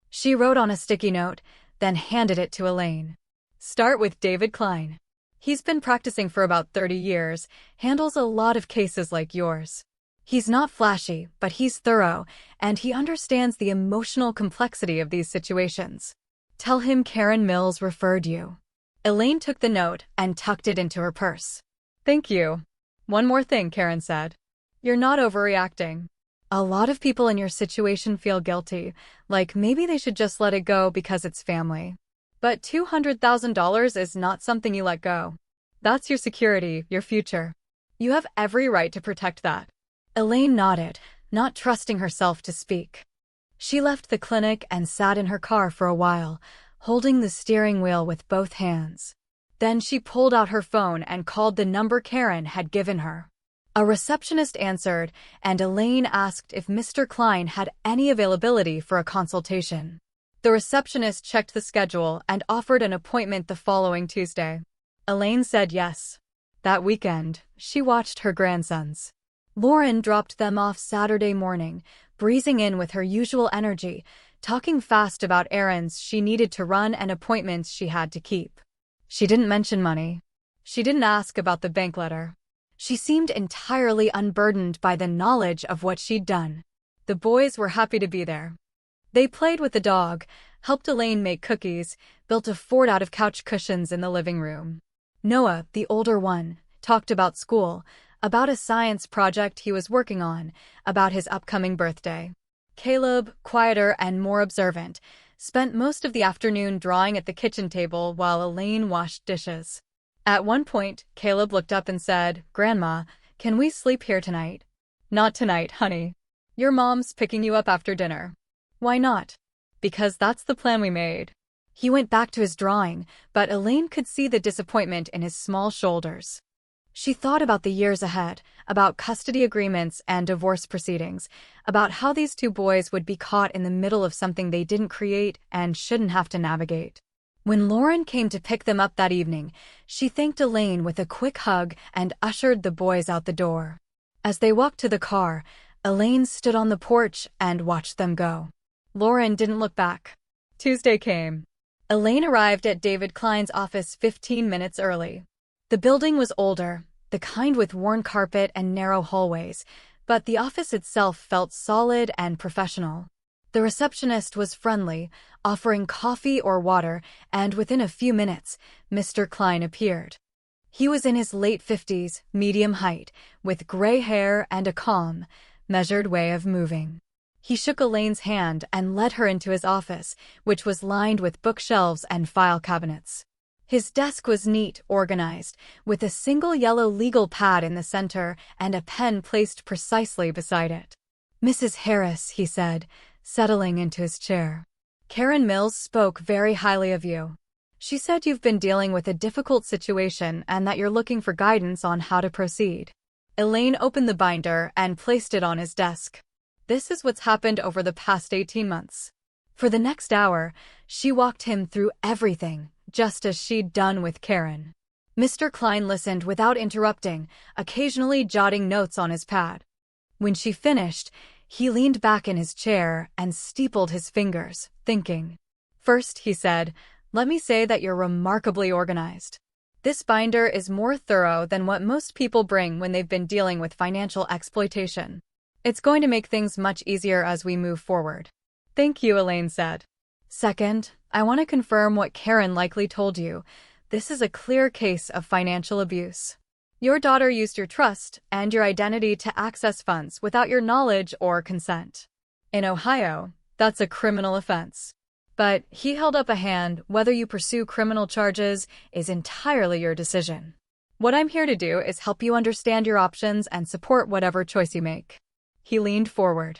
She wrote on a sticky note, then handed it to Elaine. "Start with David Klein. He's been practicing for about 30 years, handles a lot of cases like yours. He's not flashy, but he's thorough, and he understands the emotional complexity of these situations. Tell him Karen Mills referred you." Elaine took the note and tucked it into her purse. "Thank you. One more thing," Karen said. "You're not overreacting. A lot of people in your situation feel guilty, like maybe they should just let it go because it's family. But $200,000 is not something you let go. That's your security, your future. You have every right to protect that." Elaine nodded, not trusting herself to speak. She left the clinic and sat in her car for a while, holding the steering wheel with both hands. Then she pulled out her phone and called the number Karen had given her. A receptionist answered, and Elaine asked if Mr. Klein had any availability for a consultation. The receptionist checked the schedule and offered an appointment the following Tuesday. Elaine said yes. That weekend, she watched her grandsons. Lauren dropped them off Saturday morning, breezing in with her usual energy, talking fast about errands she needed to run and appointments she had to keep. She didn't mention money. She didn't ask about the bank letter. She seemed entirely unburdened by the knowledge of what she'd done. The boys were happy to be there. They played with the dog, helped Elaine make cookies, built a fort out of couch cushions in the living room. Noah, the older one, talked about school, about a science project he was working on, about his upcoming birthday. Caleb, quieter and more observant, spent most of the afternoon drawing at the kitchen table while Elaine washed dishes. At one point, Caleb looked up and said, "Grandma, can we sleep here tonight?" "Not tonight, honey. Your mom's picking you up after dinner." "Why not?" "Because that's the plan we made." He went back to his drawing, but Elaine could see the disappointment in his small shoulders. She thought about the years ahead, about custody agreements and divorce proceedings, about how these two boys would be caught in the middle of something they didn't create and shouldn't have to navigate. When Lauren came to pick them up that evening, she thanked Elaine with a quick hug and ushered the boys out the door. As they walked to the car, Elaine stood on the porch and watched them go. Lauren didn't look back. Tuesday came. Elaine arrived at David Klein's office 15 minutes early. The building was older, the kind with worn carpet and narrow hallways, but the office itself felt solid and professional. The receptionist was friendly, offering coffee or water, and within a few minutes, Mr. Klein appeared. He was in his late 50s, medium height, with gray hair and a calm, measured way of moving. He shook Elaine's hand and led her into his office, which was lined with bookshelves and file cabinets. His desk was neat, organized, with a single yellow legal pad in the center and a pen placed precisely beside it. "Mrs. Harris," he said, settling into his chair. "Karen Mills spoke very highly of you. She said you've been dealing with a difficult situation and that you're looking for guidance on how to proceed." Elaine opened the binder and placed it on his desk. "This is what's happened over the past 18 months. For the next hour, she walked him through everything, just as she'd done with Karen. Mr. Klein listened without interrupting, occasionally jotting notes on his pad. When she finished, he leaned back in his chair and steepled his fingers, thinking. "First," he said, "let me say that you're remarkably organized. This binder is more thorough than what most people bring when they've been dealing with financial exploitation. It's going to make things much easier as we move forward." "Thank you," Elaine said. "Second, I want to confirm what Karen likely told you. This is a clear case of financial abuse. Your daughter used your trust and your identity to access funds without your knowledge or consent. In Ohio, that's a criminal offense. But he held up a hand. Whether you pursue criminal charges is entirely your decision. What I'm here to do is help you understand your options and support whatever choice you make." He leaned forward.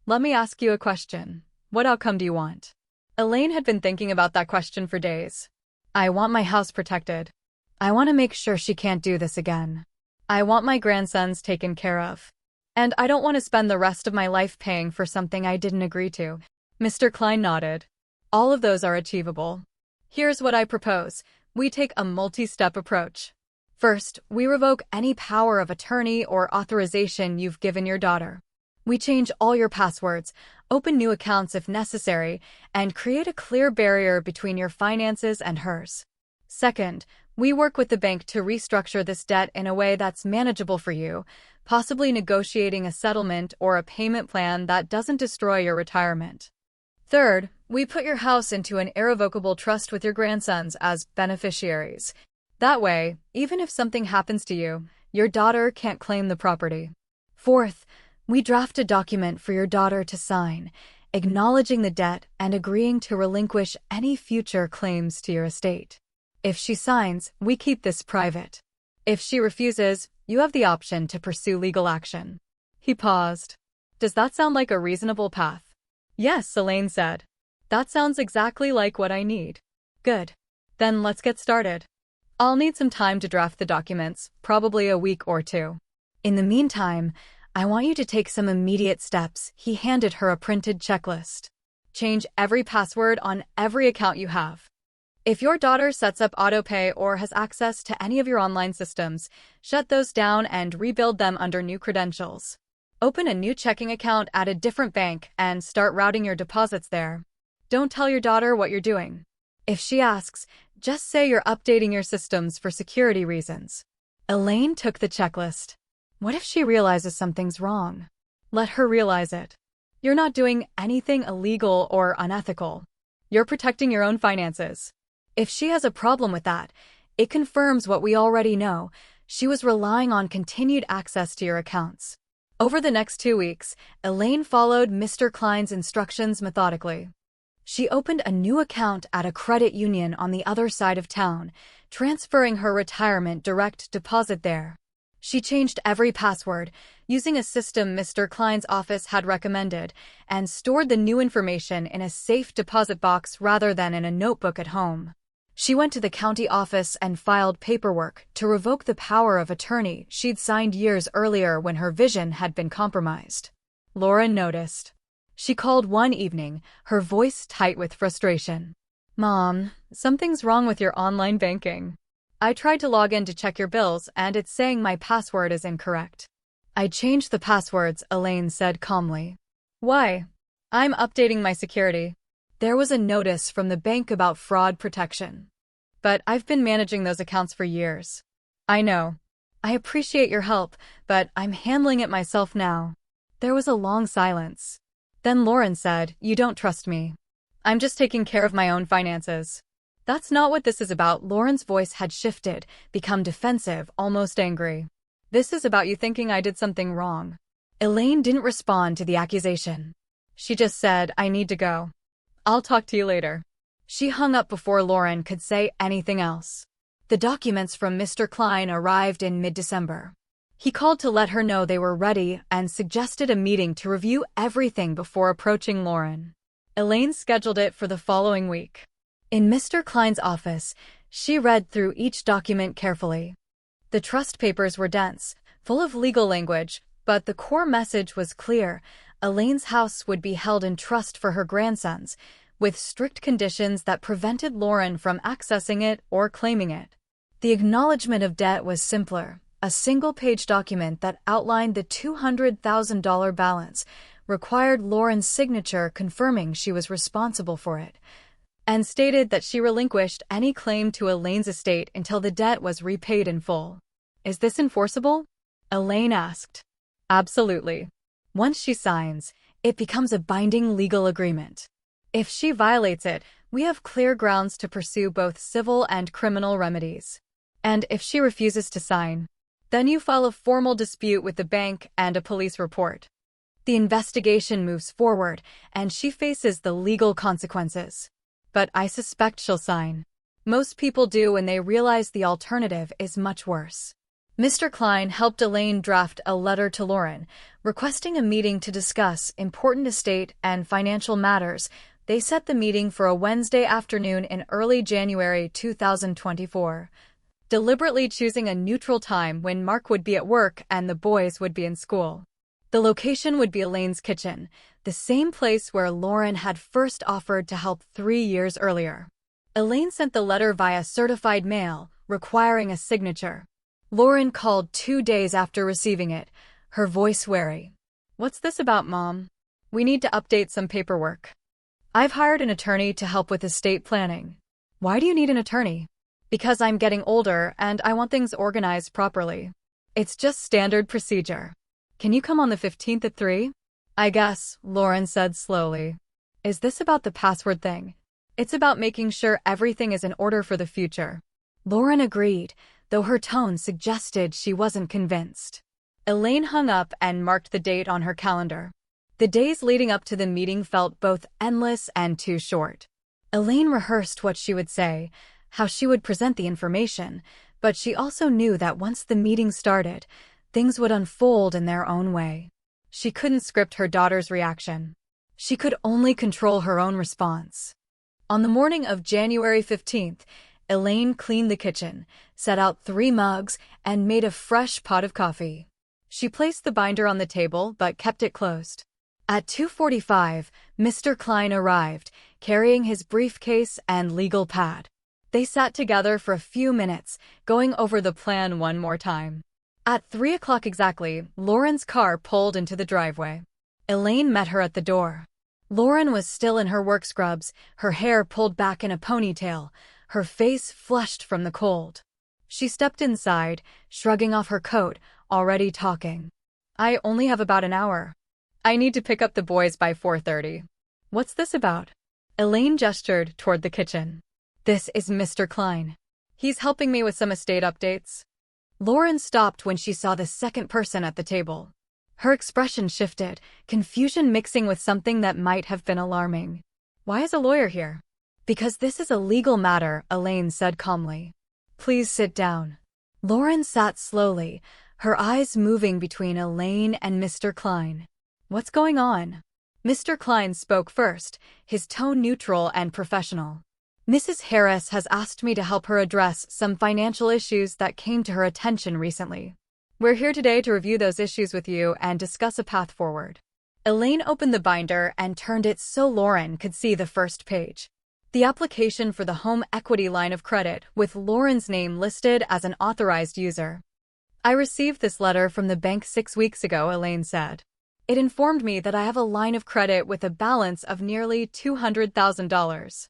"Let me ask you a question. What outcome do you want?" Elaine had been thinking about that question for days. "I want my house protected. I want to make sure she can't do this again. I want my grandsons taken care of. And I don't want to spend the rest of my life paying for something I didn't agree to." Mr. Klein nodded. "All of those are achievable. Here's what I propose. We take a multi-step approach. First, we revoke any power of attorney or authorization you've given your daughter. We change all your passwords, open new accounts if necessary, and create a clear barrier between your finances and hers. Second, we work with the bank to restructure this debt in a way that's manageable for you, possibly negotiating a settlement or a payment plan that doesn't destroy your retirement. Third, we put your house into an irrevocable trust with your grandsons as beneficiaries. That way, even if something happens to you, your daughter can't claim the property. Fourth, we draft a document for your daughter to sign, acknowledging the debt and agreeing to relinquish any future claims to your estate. If she signs, we keep this private. If she refuses, you have the option to pursue legal action." He paused. "Does that sound like a reasonable path?" "Yes," Elaine said. "That sounds exactly like what I need." "Good. Then let's get started. I'll need some time to draft the documents, probably a week or two. In the meantime, I want you to take some immediate steps." He handed her a printed checklist. "Change every password on every account you have. If your daughter sets up autopay or has access to any of your online systems, shut those down and rebuild them under new credentials. Open a new checking account at a different bank and start routing your deposits there. Don't tell your daughter what you're doing. If she asks, just say you're updating your systems for security reasons. Elaine took the checklist. What if she realizes something's wrong? Let her realize it. You're not doing anything illegal or unethical. You're protecting your own finances. If she has a problem with that, it confirms what we already know. She was relying on continued access to your accounts. Over the next 2 weeks, Elaine followed Mr. Klein's instructions methodically. She opened a new account at a credit union on the other side of town, transferring her retirement direct deposit there. She changed every password, using a system Mr. Klein's office had recommended, and stored the new information in a safe deposit box rather than in a notebook at home. She went to the county office and filed paperwork to revoke the power of attorney she'd signed years earlier when her vision had been compromised. Lauren noticed. She called one evening, her voice tight with frustration. "Mom, something's wrong with your online banking. I tried to log in to check your bills and it's saying my password is incorrect." "I changed the passwords," Elaine said calmly. "Why?" "I'm updating my security. There was a notice from the bank about fraud protection. But I've been managing those accounts for years." "I know. I appreciate your help, but I'm handling it myself now." There was a long silence. Then Lauren said, "You don't trust me. I'm just taking care of my own finances." "That's not what this is about." Lauren's voice had shifted, become defensive, almost angry. "This is about you thinking I did something wrong." Elaine didn't respond to the accusation. She just said, "I need to go. I'll talk to you later." She hung up before Lauren could say anything else. The documents from Mr. Klein arrived in mid-December. He called to let her know they were ready and suggested a meeting to review everything before approaching Lauren. Elaine scheduled it for the following week. In Mr. Klein's office, she read through each document carefully. The trust papers were dense, full of legal language, but the core message was clear. Elaine's house would be held in trust for her grandsons, with strict conditions that prevented Lauren from accessing it or claiming it. The acknowledgement of debt was simpler, a single-page document that outlined the $200,000 balance, required Lauren's signature confirming she was responsible for it, and stated that she relinquished any claim to Elaine's estate until the debt was repaid in full. "Is this enforceable?" Elaine asked. "Absolutely. Once she signs, it becomes a binding legal agreement. If she violates it, we have clear grounds to pursue both civil and criminal remedies. And if she refuses to sign, then you file a formal dispute with the bank and a police report. The investigation moves forward, and she faces the legal consequences. But I suspect she'll sign. Most people do when they realize the alternative is much worse." Mr. Klein helped Elaine draft a letter to Lauren, requesting a meeting to discuss important estate and financial matters. They set the meeting for a Wednesday afternoon in early January 2024, deliberately choosing a neutral time when Mark would be at work and the boys would be in school. The location would be Elaine's kitchen, the same place where Lauren had first offered to help 3 years earlier. Elaine sent the letter via certified mail, requiring a signature. Lauren called 2 days after receiving it, her voice wary. "What's this about, Mom? We need to update some paperwork. I've hired an attorney to help with estate planning." "Why do you need an attorney?" "Because I'm getting older and I want things organized properly. It's just standard procedure." "Can you come on the 15th at 3? "I guess," Lauren said slowly. "Is this about the password thing?" "It's about making sure everything is in order for the future." Lauren agreed, though her tone suggested she wasn't convinced. Elaine hung up and marked the date on her calendar. The days leading up to the meeting felt both endless and too short. Elaine rehearsed what she would say, how she would present the information, but she also knew that once the meeting started, things would unfold in their own way. She couldn't script her daughter's reaction. She could only control her own response. On the morning of January 15th, Elaine cleaned the kitchen, set out 3 mugs, and made a fresh pot of coffee. She placed the binder on the table but kept it closed. At 2:45, Mr. Klein arrived, carrying his briefcase and legal pad. They sat together for a few minutes, going over the plan one more time. At 3 o'clock exactly, Lauren's car pulled into the driveway. Elaine met her at the door. Lauren was still in her work scrubs, her hair pulled back in a ponytail, her face flushed from the cold. She stepped inside, shrugging off her coat, already talking. "I only have about an hour. I need to pick up the boys by 4:30. "What's this about?" Elaine gestured toward the kitchen. "This is Mr. Klein. He's helping me with some estate updates." Lauren stopped when she saw the second person at the table. Her expression shifted, confusion mixing with something that might have been alarming. "Why is a lawyer here?" "Because this is a legal matter," Elaine said calmly. "Please sit down." Lauren sat slowly, her eyes moving between Elaine and Mr. Klein. "What's going on?" Mr. Klein spoke first, his tone neutral and professional. "Mrs. Harris has asked me to help her address some financial issues that came to her attention recently. We're here today to review those issues with you and discuss a path forward." Elaine opened the binder and turned it so Lauren could see the first page. The application for the home equity line of credit, with Lauren's name listed as an authorized user. "I received this letter from the bank 6 weeks ago," Elaine said. "It informed me that I have a line of credit with a balance of nearly $200,000.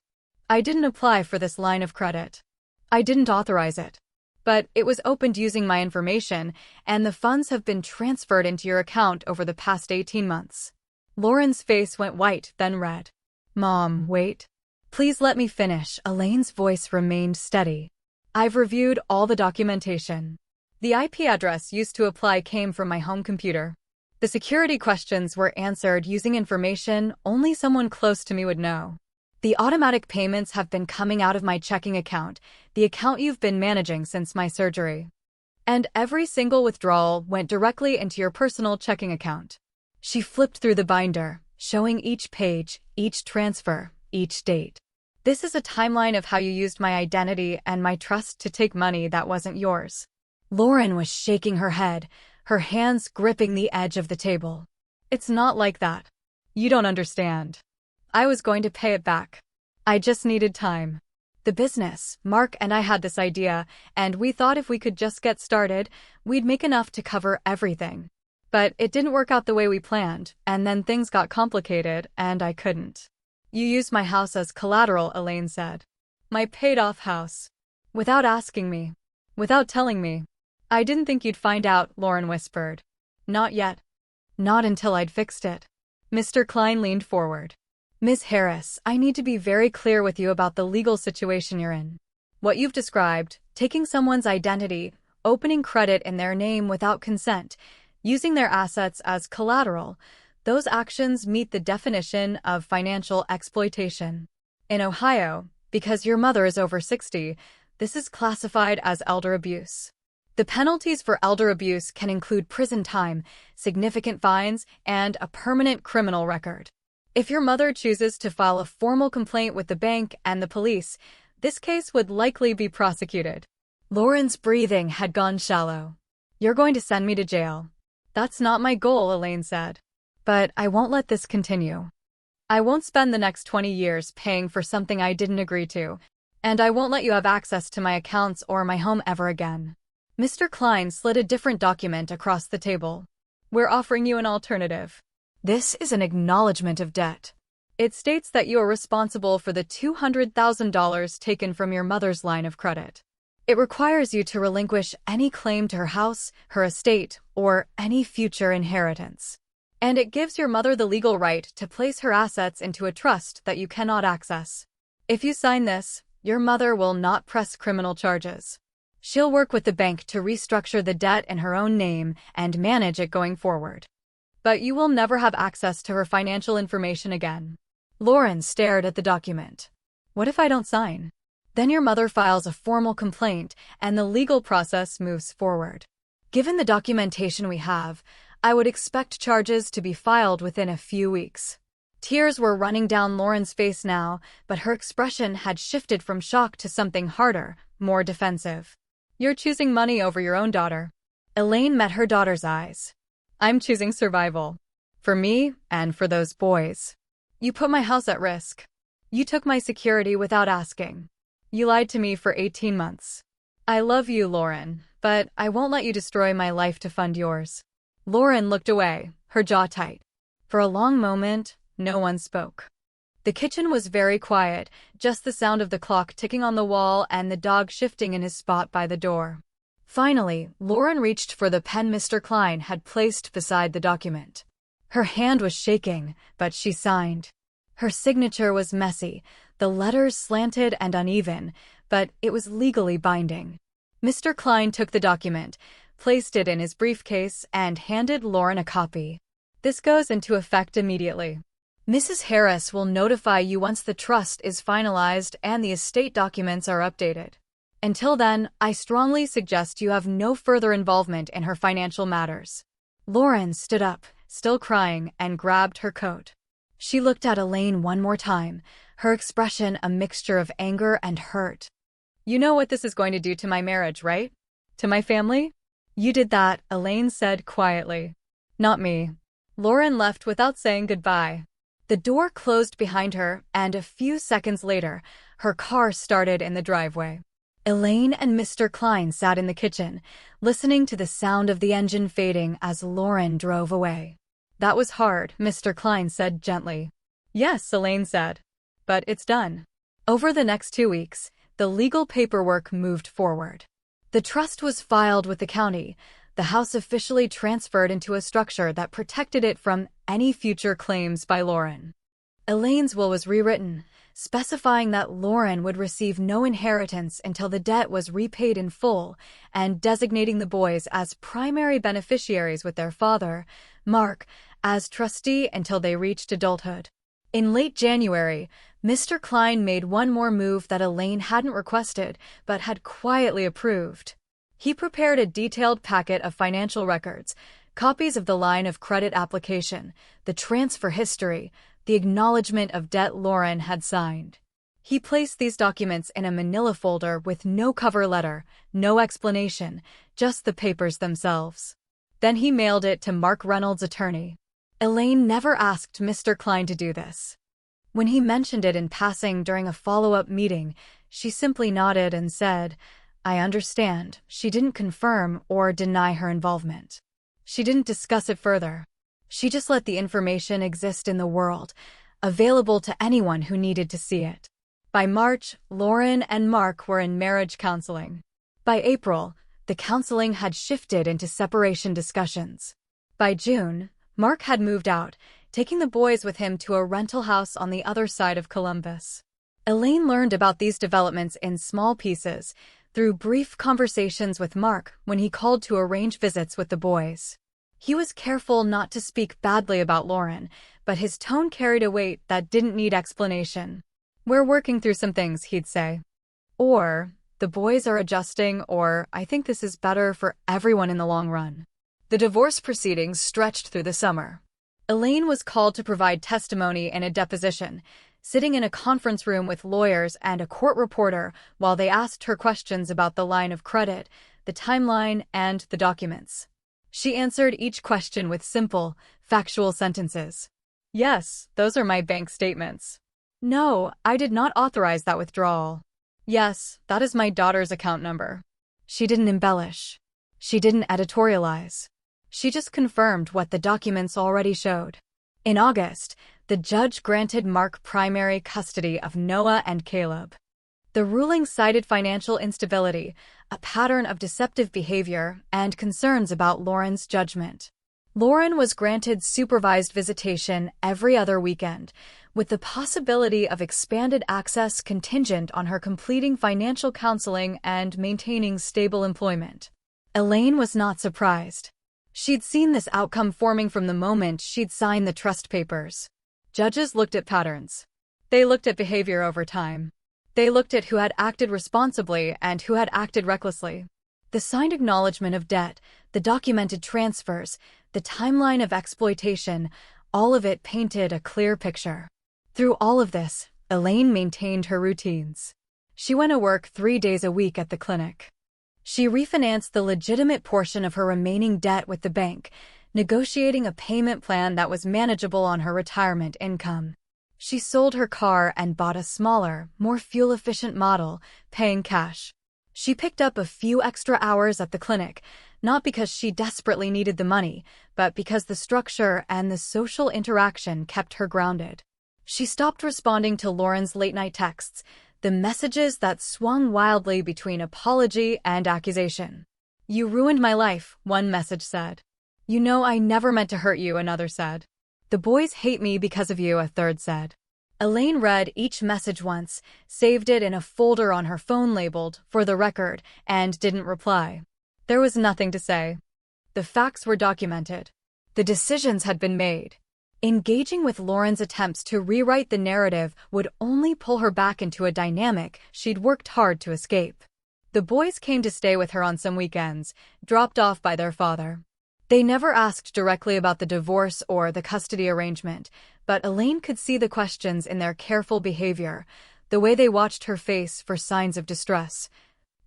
I didn't apply for this line of credit. I didn't authorize it. But it was opened using my information, and the funds have been transferred into your account over the past 18 months. Lauren's face went white, then red. "Mom, wait. Please let me finish." Elaine's voice remained steady. "I've reviewed all the documentation. The IP address used to apply came from my home computer. The security questions were answered using information only someone close to me would know. The automatic payments have been coming out of my checking account, the account you've been managing since my surgery. And every single withdrawal went directly into your personal checking account." She flipped through the binder, showing each page, each transfer, each date. "This is a timeline of how you used my identity and my trust to take money that wasn't yours." Lauren was shaking her head, her hands gripping the edge of the table. "It's not like that. You don't understand. I was going to pay it back. I just needed time. The business, Mark and I had this idea, and we thought if we could just get started, we'd make enough to cover everything. But it didn't work out the way we planned, and then things got complicated, and I couldn't." "You used my house as collateral," Elaine said. "My paid-off house. Without asking me. Without telling me." "I didn't think you'd find out," Lauren whispered. "Not yet. Not until I'd fixed it." Mr. Klein leaned forward. "Ms. Harris, I need to be very clear with you about the legal situation you're in. What you've described, taking someone's identity, opening credit in their name without consent, using their assets as collateral, those actions meet the definition of financial exploitation. In Ohio, because your mother is over 60, this is classified as elder abuse. The penalties for elder abuse can include prison time, significant fines, and a permanent criminal record. If your mother chooses to file a formal complaint with the bank and the police, this case would likely be prosecuted." Lauren's breathing had gone shallow. "You're going to send me to jail." "That's not my goal," Elaine said. "But I won't let this continue. I won't spend the next 20 years paying for something I didn't agree to, and I won't let you have access to my accounts or my home ever again." Mr. Klein slid a different document across the table. "We're offering you an alternative. This is an acknowledgement of debt. It states that you are responsible for the $200,000 taken from your mother's line of credit. It requires you to relinquish any claim to her house, her estate, or any future inheritance. And it gives your mother the legal right to place her assets into a trust that you cannot access. If you sign this, your mother will not press criminal charges. She'll work with the bank to restructure the debt in her own name and manage it going forward. But you will never have access to her financial information again." Lauren stared at the document. "What if I don't sign?" "Then your mother files a formal complaint, and the legal process moves forward. Given the documentation we have, I would expect charges to be filed within a few weeks." Tears were running down Lauren's face now, but her expression had shifted from shock to something harder, more defensive. "You're choosing money over your own daughter." Elaine met her daughter's eyes. "I'm choosing survival. For me, and for those boys. You put my house at risk. You took my security without asking. You lied to me for 18 months. I love you, Lauren, but I won't let you destroy my life to fund yours. Lauren looked away, her jaw tight. For a long moment, no one spoke. The kitchen was very quiet, just the sound of the clock ticking on the wall and the dog shifting in his spot by the door. Finally, Lauren reached for the pen Mr. Klein had placed beside the document. Her hand was shaking, but she signed. Her signature was messy, the letters slanted and uneven, but it was legally binding. Mr. Klein took the document, placed it in his briefcase, and handed Lauren a copy. This goes into effect immediately. Mrs. Harris will notify you once the trust is finalized and the estate documents are updated. Until then, I strongly suggest you have no further involvement in her financial matters. Lauren stood up, still crying, and grabbed her coat. She looked at Elaine one more time, her expression a mixture of anger and hurt. You know what this is going to do to my marriage, right? To my family? You did that, Elaine said quietly. Not me. Lauren left without saying goodbye. The door closed behind her, and a few seconds later, her car started in the driveway. Elaine and Mr. Klein sat in the kitchen, listening to the sound of the engine fading as Lauren drove away. That was hard, Mr. Klein said gently. Yes, Elaine said. But it's done. Over the next 2 weeks, the legal paperwork moved forward. The trust was filed with the county. The house officially transferred into a structure that protected it from any future claims by Lauren. Elaine's will was rewritten, specifying that Lauren would receive no inheritance until the debt was repaid in full, and designating the boys as primary beneficiaries with their father, Mark, as trustee until they reached adulthood. In late January, Mr. Klein made one more move that Elaine hadn't requested but had quietly approved. He prepared a detailed packet of financial records, copies of the line of credit application, the transfer history, the acknowledgement of debt Lauren had signed. He placed these documents in a manila folder with no cover letter, no explanation, just the papers themselves. Then he mailed it to Mark Reynolds' attorney. Elaine never asked Mr. Klein to do this. When he mentioned it in passing during a follow-up meeting, she simply nodded and said, I understand. She didn't confirm or deny her involvement. She didn't discuss it further. She just let the information exist in the world, available to anyone who needed to see it. By March, Lauren and Mark were in marriage counseling. By April, the counseling had shifted into separation discussions. By June, Mark had moved out, taking the boys with him to a rental house on the other side of Columbus. Elaine learned about these developments in small pieces, through brief conversations with Mark when he called to arrange visits with the boys. He was careful not to speak badly about Lauren, but his tone carried a weight that didn't need explanation. We're working through some things, he'd say. Or, the boys are adjusting, or I think this is better for everyone in the long run. The divorce proceedings stretched through the summer. Elaine was called to provide testimony in a deposition, sitting in a conference room with lawyers and a court reporter while they asked her questions about the line of credit, the timeline, and the documents. She answered each question with simple, factual sentences. Yes, those are my bank statements. No, I did not authorize that withdrawal. Yes, that is my daughter's account number. She didn't embellish. She didn't editorialize. She just confirmed what the documents already showed. In August, the judge granted Mark primary custody of Noah and Caleb. The ruling cited financial instability, a pattern of deceptive behavior, and concerns about Lauren's judgment. Lauren was granted supervised visitation every other weekend, with the possibility of expanded access contingent on her completing financial counseling and maintaining stable employment. Elaine was not surprised. She'd seen this outcome forming from the moment she'd signed the trust papers. Judges looked at patterns. They looked at behavior over time. They looked at who had acted responsibly and who had acted recklessly. The signed acknowledgement of debt, the documented transfers, the timeline of exploitation, all of it painted a clear picture. Through all of this, Elaine maintained her routines. She went to work 3 days a week at the clinic. She refinanced the legitimate portion of her remaining debt with the bank, negotiating a payment plan that was manageable on her retirement income. She sold her car and bought a smaller, more fuel-efficient model, paying cash. She picked up a few extra hours at the clinic, not because she desperately needed the money, but because the structure and the social interaction kept her grounded. She stopped responding to Lauren's late-night texts, the messages that swung wildly between apology and accusation. "You ruined my life," one message said. "You know I never meant to hurt you," another said. "The boys hate me because of you," a third said. Elaine read each message once, saved it in a folder on her phone labeled, "For the record," and didn't reply. There was nothing to say. The facts were documented. The decisions had been made. Engaging with Lauren's attempts to rewrite the narrative would only pull her back into a dynamic she'd worked hard to escape. The boys came to stay with her on some weekends, dropped off by their father. They never asked directly about the divorce or the custody arrangement, but Elaine could see the questions in their careful behavior, the way they watched her face for signs of distress,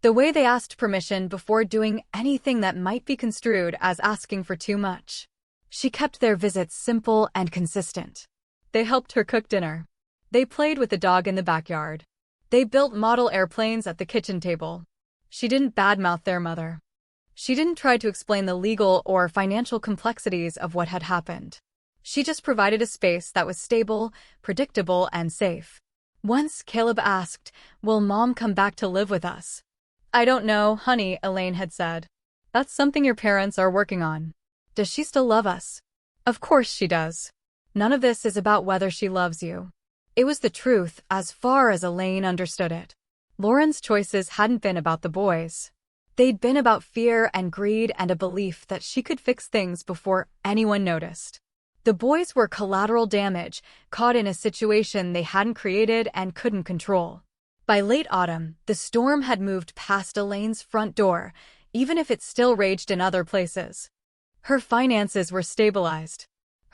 the way they asked permission before doing anything that might be construed as asking for too much. She kept their visits simple and consistent. They helped her cook dinner. They played with the dog in the backyard. They built model airplanes at the kitchen table. She didn't badmouth their mother. She didn't try to explain the legal or financial complexities of what had happened. She just provided a space that was stable, predictable, and safe. Once Caleb asked, "Will Mom come back to live with us?" "I don't know, honey," Elaine had said. "That's something your parents are working on." "Does she still love us?" "Of course she does. None of this is about whether she loves you." It was the truth as far as Elaine understood it. Lauren's choices hadn't been about the boys. They'd been about fear and greed and a belief that she could fix things before anyone noticed. The boys were collateral damage, caught in a situation they hadn't created and couldn't control. By late autumn, the storm had moved past Elaine's front door, even if it still raged in other places. Her finances were stabilized.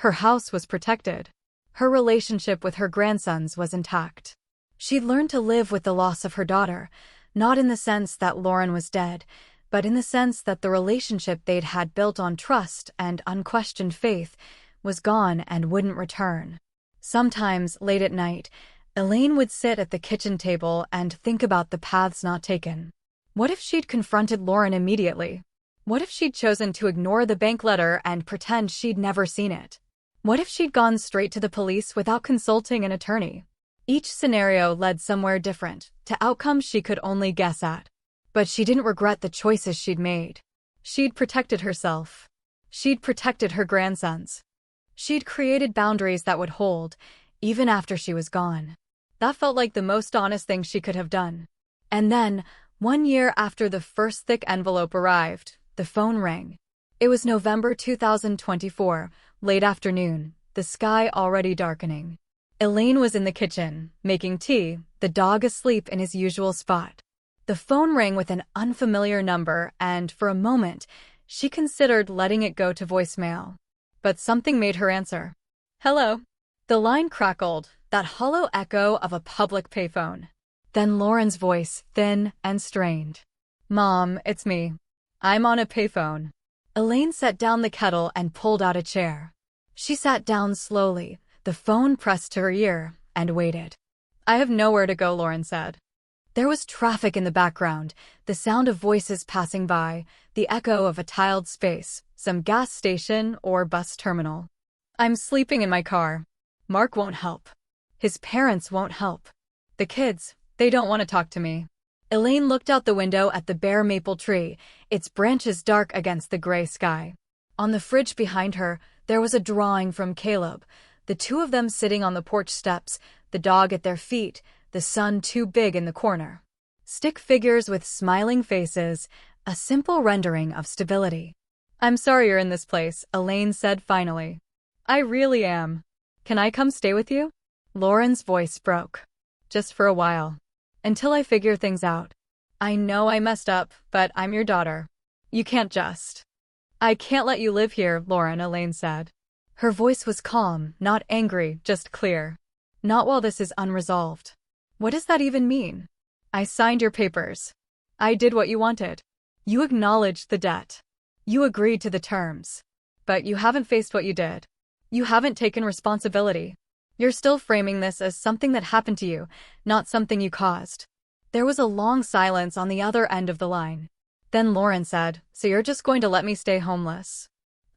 Her house was protected. Her relationship with her grandsons was intact. She'd learned to live with the loss of her daughter, not in the sense that Lauren was dead, but in the sense that the relationship they'd had built on trust and unquestioned faith was gone and wouldn't return. Sometimes, late at night, Elaine would sit at the kitchen table and think about the paths not taken. What if she'd confronted Lauren immediately? What if she'd chosen to ignore the bank letter and pretend she'd never seen it? What if she'd gone straight to the police without consulting an attorney? Each scenario led somewhere different, to outcomes she could only guess at. But she didn't regret the choices she'd made. She'd protected herself. She'd protected her grandsons. She'd created boundaries that would hold, even after she was gone. That felt like the most honest thing she could have done. And then, 1 year after the first thick envelope arrived, the phone rang. It was November 2024, late afternoon, the sky already darkening. Elaine was in the kitchen, making tea, the dog asleep in his usual spot. The phone rang with an unfamiliar number, and for a moment, she considered letting it go to voicemail. But something made her answer. "Hello." The line crackled, that hollow echo of a public payphone. Then Lauren's voice, thin and strained. "Mom, it's me. I'm on a payphone." Elaine set down the kettle and pulled out a chair. She sat down slowly, the phone pressed to her ear, and waited. "I have nowhere to go," Lauren said. There was traffic in the background, the sound of voices passing by, the echo of a tiled space, some gas station or bus terminal. "I'm sleeping in my car. Mark won't help. His parents won't help. The kids, they don't want to talk to me." Elaine looked out the window at the bare maple tree, its branches dark against the gray sky. On the fridge behind her, there was a drawing from Caleb, the two of them sitting on the porch steps, the dog at their feet, the sun too big in the corner. Stick figures with smiling faces, a simple rendering of stability. "I'm sorry you're in this place," Elaine said finally. "I really am. Can I come stay with you?" Lauren's voice broke. "Just for a while. Until I figure things out. I know I messed up, but I'm your daughter. You can't just." "I can't let you live here, Lauren," Elaine said. Her voice was calm, not angry, just clear. "Not while this is unresolved." "What does that even mean?" "I signed your papers. I did what you wanted. You acknowledged the debt. You agreed to the terms. But you haven't faced what you did. You haven't taken responsibility. You're still framing this as something that happened to you, not something you caused. There was a long silence on the other end of the line. Then Lauren said, "So you're just going to let me stay homeless?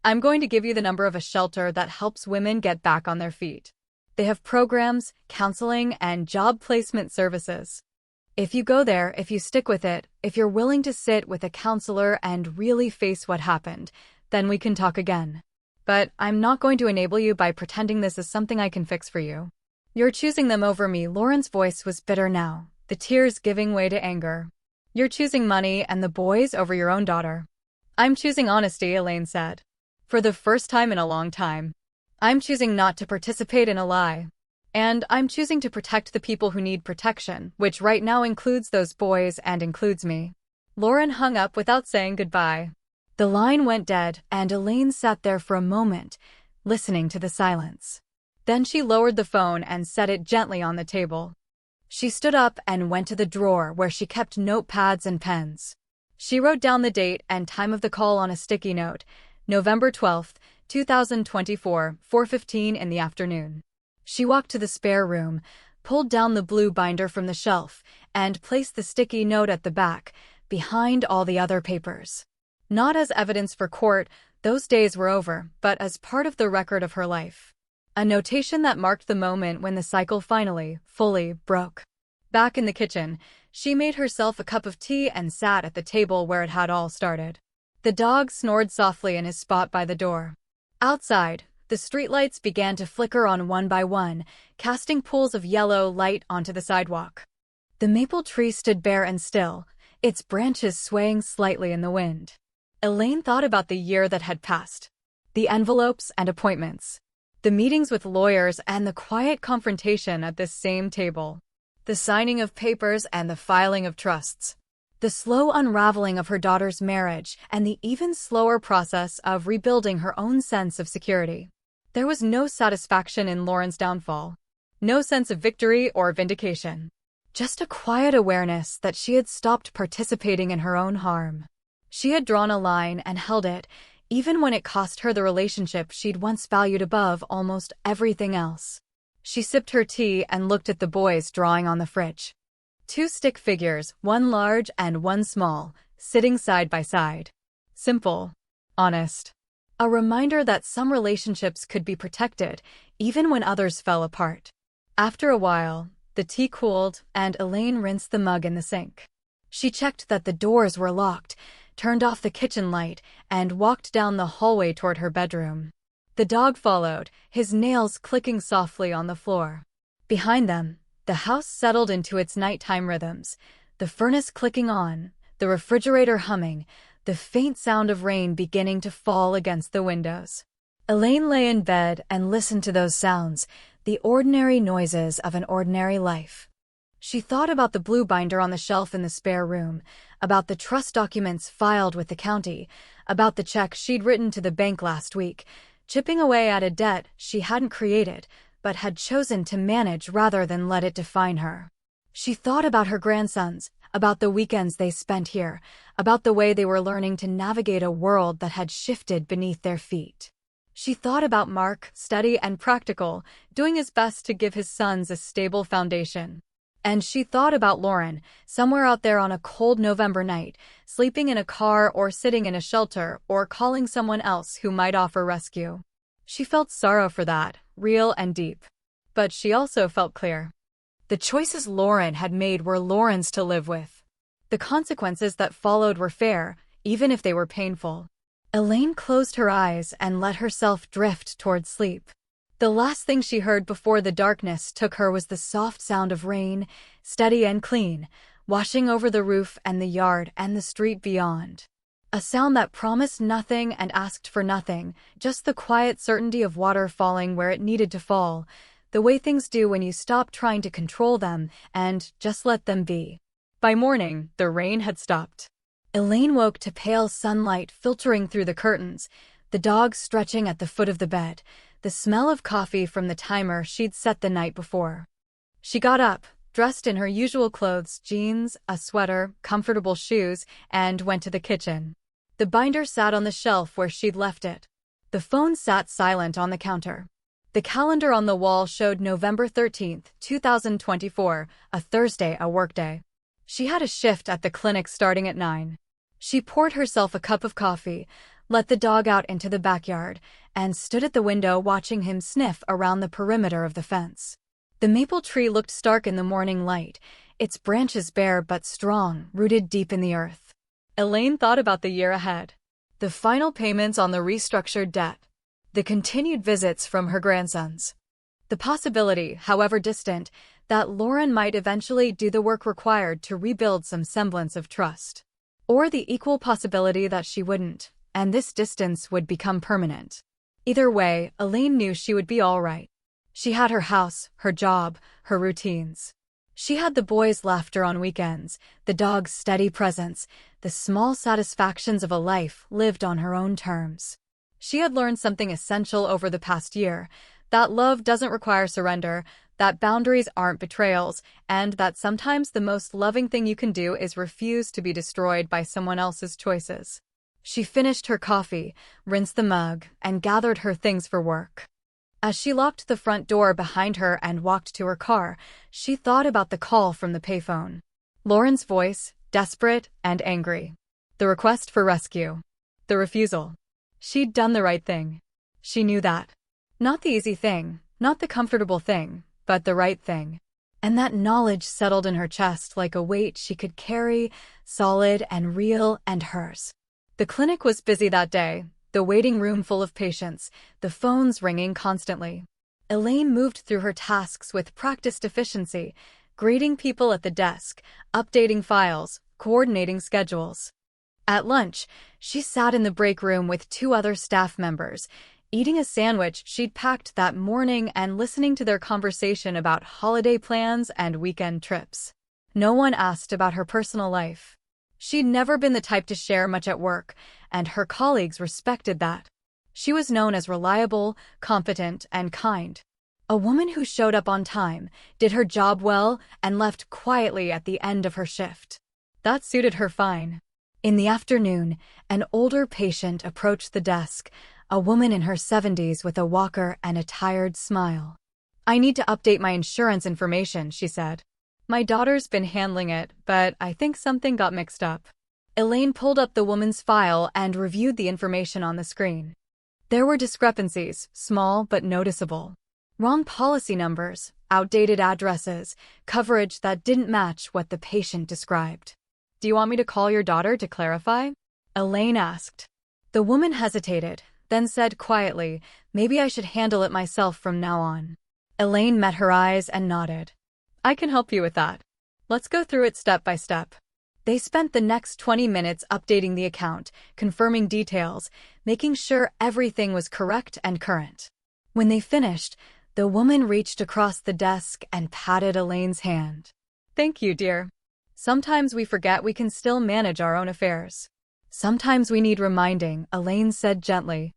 I'm going to give you the number of a shelter that helps women get back on their feet. They have programs, counseling, and job placement services. If you go there, if you stick with it, if you're willing to sit with a counselor and really face what happened, then we can talk again. But I'm not going to enable you by pretending this is something I can fix for you. You're choosing them over me." Lauren's voice was bitter now, the tears giving way to anger. "You're choosing money and the boys over your own daughter." "I'm choosing honesty," Elaine said. "For the first time in a long time. I'm choosing not to participate in a lie. And I'm choosing to protect the people who need protection, which right now includes those boys and includes me." Lauren hung up without saying goodbye. The line went dead, and Elaine sat there for a moment, listening to the silence. Then she lowered the phone and set it gently on the table. She stood up and went to the drawer where she kept notepads and pens. She wrote down the date and time of the call on a sticky note, November 12th, 2024, 4:15 in the afternoon. She walked to the spare room, pulled down the blue binder from the shelf, and placed the sticky note at the back, behind all the other papers. Not as evidence for court, those days were over, but as part of the record of her life. A notation that marked the moment when the cycle finally, fully, broke. Back in the kitchen, she made herself a cup of tea and sat at the table where it had all started. The dog snored softly in his spot by the door. Outside, the streetlights began to flicker on one by one, casting pools of yellow light onto the sidewalk. The maple tree stood bare and still, its branches swaying slightly in the wind. Elaine thought about the year that had passed. The envelopes and appointments. The meetings with lawyers and the quiet confrontation at this same table. The signing of papers and the filing of trusts. The slow unraveling of her daughter's marriage and the even slower process of rebuilding her own sense of security. There was no satisfaction in Lauren's downfall. No sense of victory or vindication. Just a quiet awareness that she had stopped participating in her own harm. She had drawn a line and held it, even when it cost her the relationship she'd once valued above almost everything else. She sipped her tea and looked at the boys drawing on the fridge. Two stick figures, one large and one small, sitting side by side. Simple. Honest. A reminder that some relationships could be protected, even when others fell apart. After a while, the tea cooled, and Elaine rinsed the mug in the sink. She checked that the doors were locked, turned off the kitchen light, and walked down the hallway toward her bedroom. The dog followed, his nails clicking softly on the floor. Behind them, the house settled into its nighttime rhythms, the furnace clicking on, the refrigerator humming, the faint sound of rain beginning to fall against the windows. Elaine lay in bed and listened to those sounds, the ordinary noises of an ordinary life. She thought about the blue binder on the shelf in the spare room, about the trust documents filed with the county, about the check she'd written to the bank last week, chipping away at a debt she hadn't created, but had chosen to manage rather than let it define her. She thought about her grandsons, about the weekends they spent here, about the way they were learning to navigate a world that had shifted beneath their feet. She thought about Mark, steady and practical, doing his best to give his sons a stable foundation. And she thought about Lauren, somewhere out there on a cold November night, sleeping in a car or sitting in a shelter or calling someone else who might offer rescue. She felt sorrow for that, real and deep. But she also felt clear. The choices Lauren had made were Lauren's to live with. The consequences that followed were fair, even if they were painful. Elaine closed her eyes and let herself drift toward sleep. The last thing she heard before the darkness took her was the soft sound of rain, steady and clean, washing over the roof and the yard and the street beyond. A sound that promised nothing and asked for nothing, just the quiet certainty of water falling where it needed to fall, the way things do when you stop trying to control them and just let them be. By morning, the rain had stopped. Elaine woke to pale sunlight filtering through the curtains, the dog stretching at the foot of the bed, the smell of coffee from the timer she'd set the night before. She got up, dressed in her usual clothes, jeans, a sweater, comfortable shoes, and went to the kitchen. The binder sat on the shelf where she'd left it. The phone sat silent on the counter. The calendar on the wall showed November 13th, 2024, a Thursday, a workday. She had a shift at the clinic starting at 9. She poured herself a cup of coffee, let the dog out into the backyard, and stood at the window watching him sniff around the perimeter of the fence. The maple tree looked stark in the morning light, its branches bare but strong, rooted deep in the earth. Elaine thought about the year ahead. The final payments on the restructured debt. The continued visits from her grandsons. The possibility, however distant, that Lauren might eventually do the work required to rebuild some semblance of trust. Or the equal possibility that she wouldn't, and this distance would become permanent. Either way, Elaine knew she would be all right. She had her house, her job, her routines. She had the boys' laughter on weekends, the dog's steady presence, the small satisfactions of a life lived on her own terms. She had learned something essential over the past year, that love doesn't require surrender, that boundaries aren't betrayals, and that sometimes the most loving thing you can do is refuse to be destroyed by someone else's choices. She finished her coffee, rinsed the mug, and gathered her things for work. As she locked the front door behind her and walked to her car, she thought about the call from the payphone. Lauren's voice, desperate and angry. The request for rescue. The refusal. She'd done the right thing. She knew that. Not the easy thing, not the comfortable thing, but the right thing. And that knowledge settled in her chest like a weight she could carry, solid and real and hers. The clinic was busy that day, the waiting room full of patients, the phones ringing constantly. Elaine moved through her tasks with practiced efficiency, greeting people at the desk, updating files, coordinating schedules. At lunch, she sat in the break room with 2 other staff members, eating a sandwich she'd packed that morning and listening to their conversation about holiday plans and weekend trips. No one asked about her personal life. She'd never been the type to share much at work, and her colleagues respected that. She was known as reliable, competent, and kind. A woman who showed up on time, did her job well, and left quietly at the end of her shift. That suited her fine. In the afternoon, an older patient approached the desk, a woman in her 70s with a walker and a tired smile. "I need to update my insurance information," she said. "My daughter's been handling it, but I think something got mixed up." Elaine pulled up the woman's file and reviewed the information on the screen. There were discrepancies, small but noticeable. Wrong policy numbers, outdated addresses, coverage that didn't match what the patient described. "Do you want me to call your daughter to clarify?" Elaine asked. The woman hesitated, then said quietly, "Maybe I should handle it myself from now on." Elaine met her eyes and nodded. "I can help you with that. Let's go through it step by step." They spent the next 20 minutes updating the account, confirming details, making sure everything was correct and current. When they finished, the woman reached across the desk and patted Elaine's hand. "Thank you, dear. Sometimes we forget we can still manage our own affairs." "Sometimes we need reminding," Elaine said gently.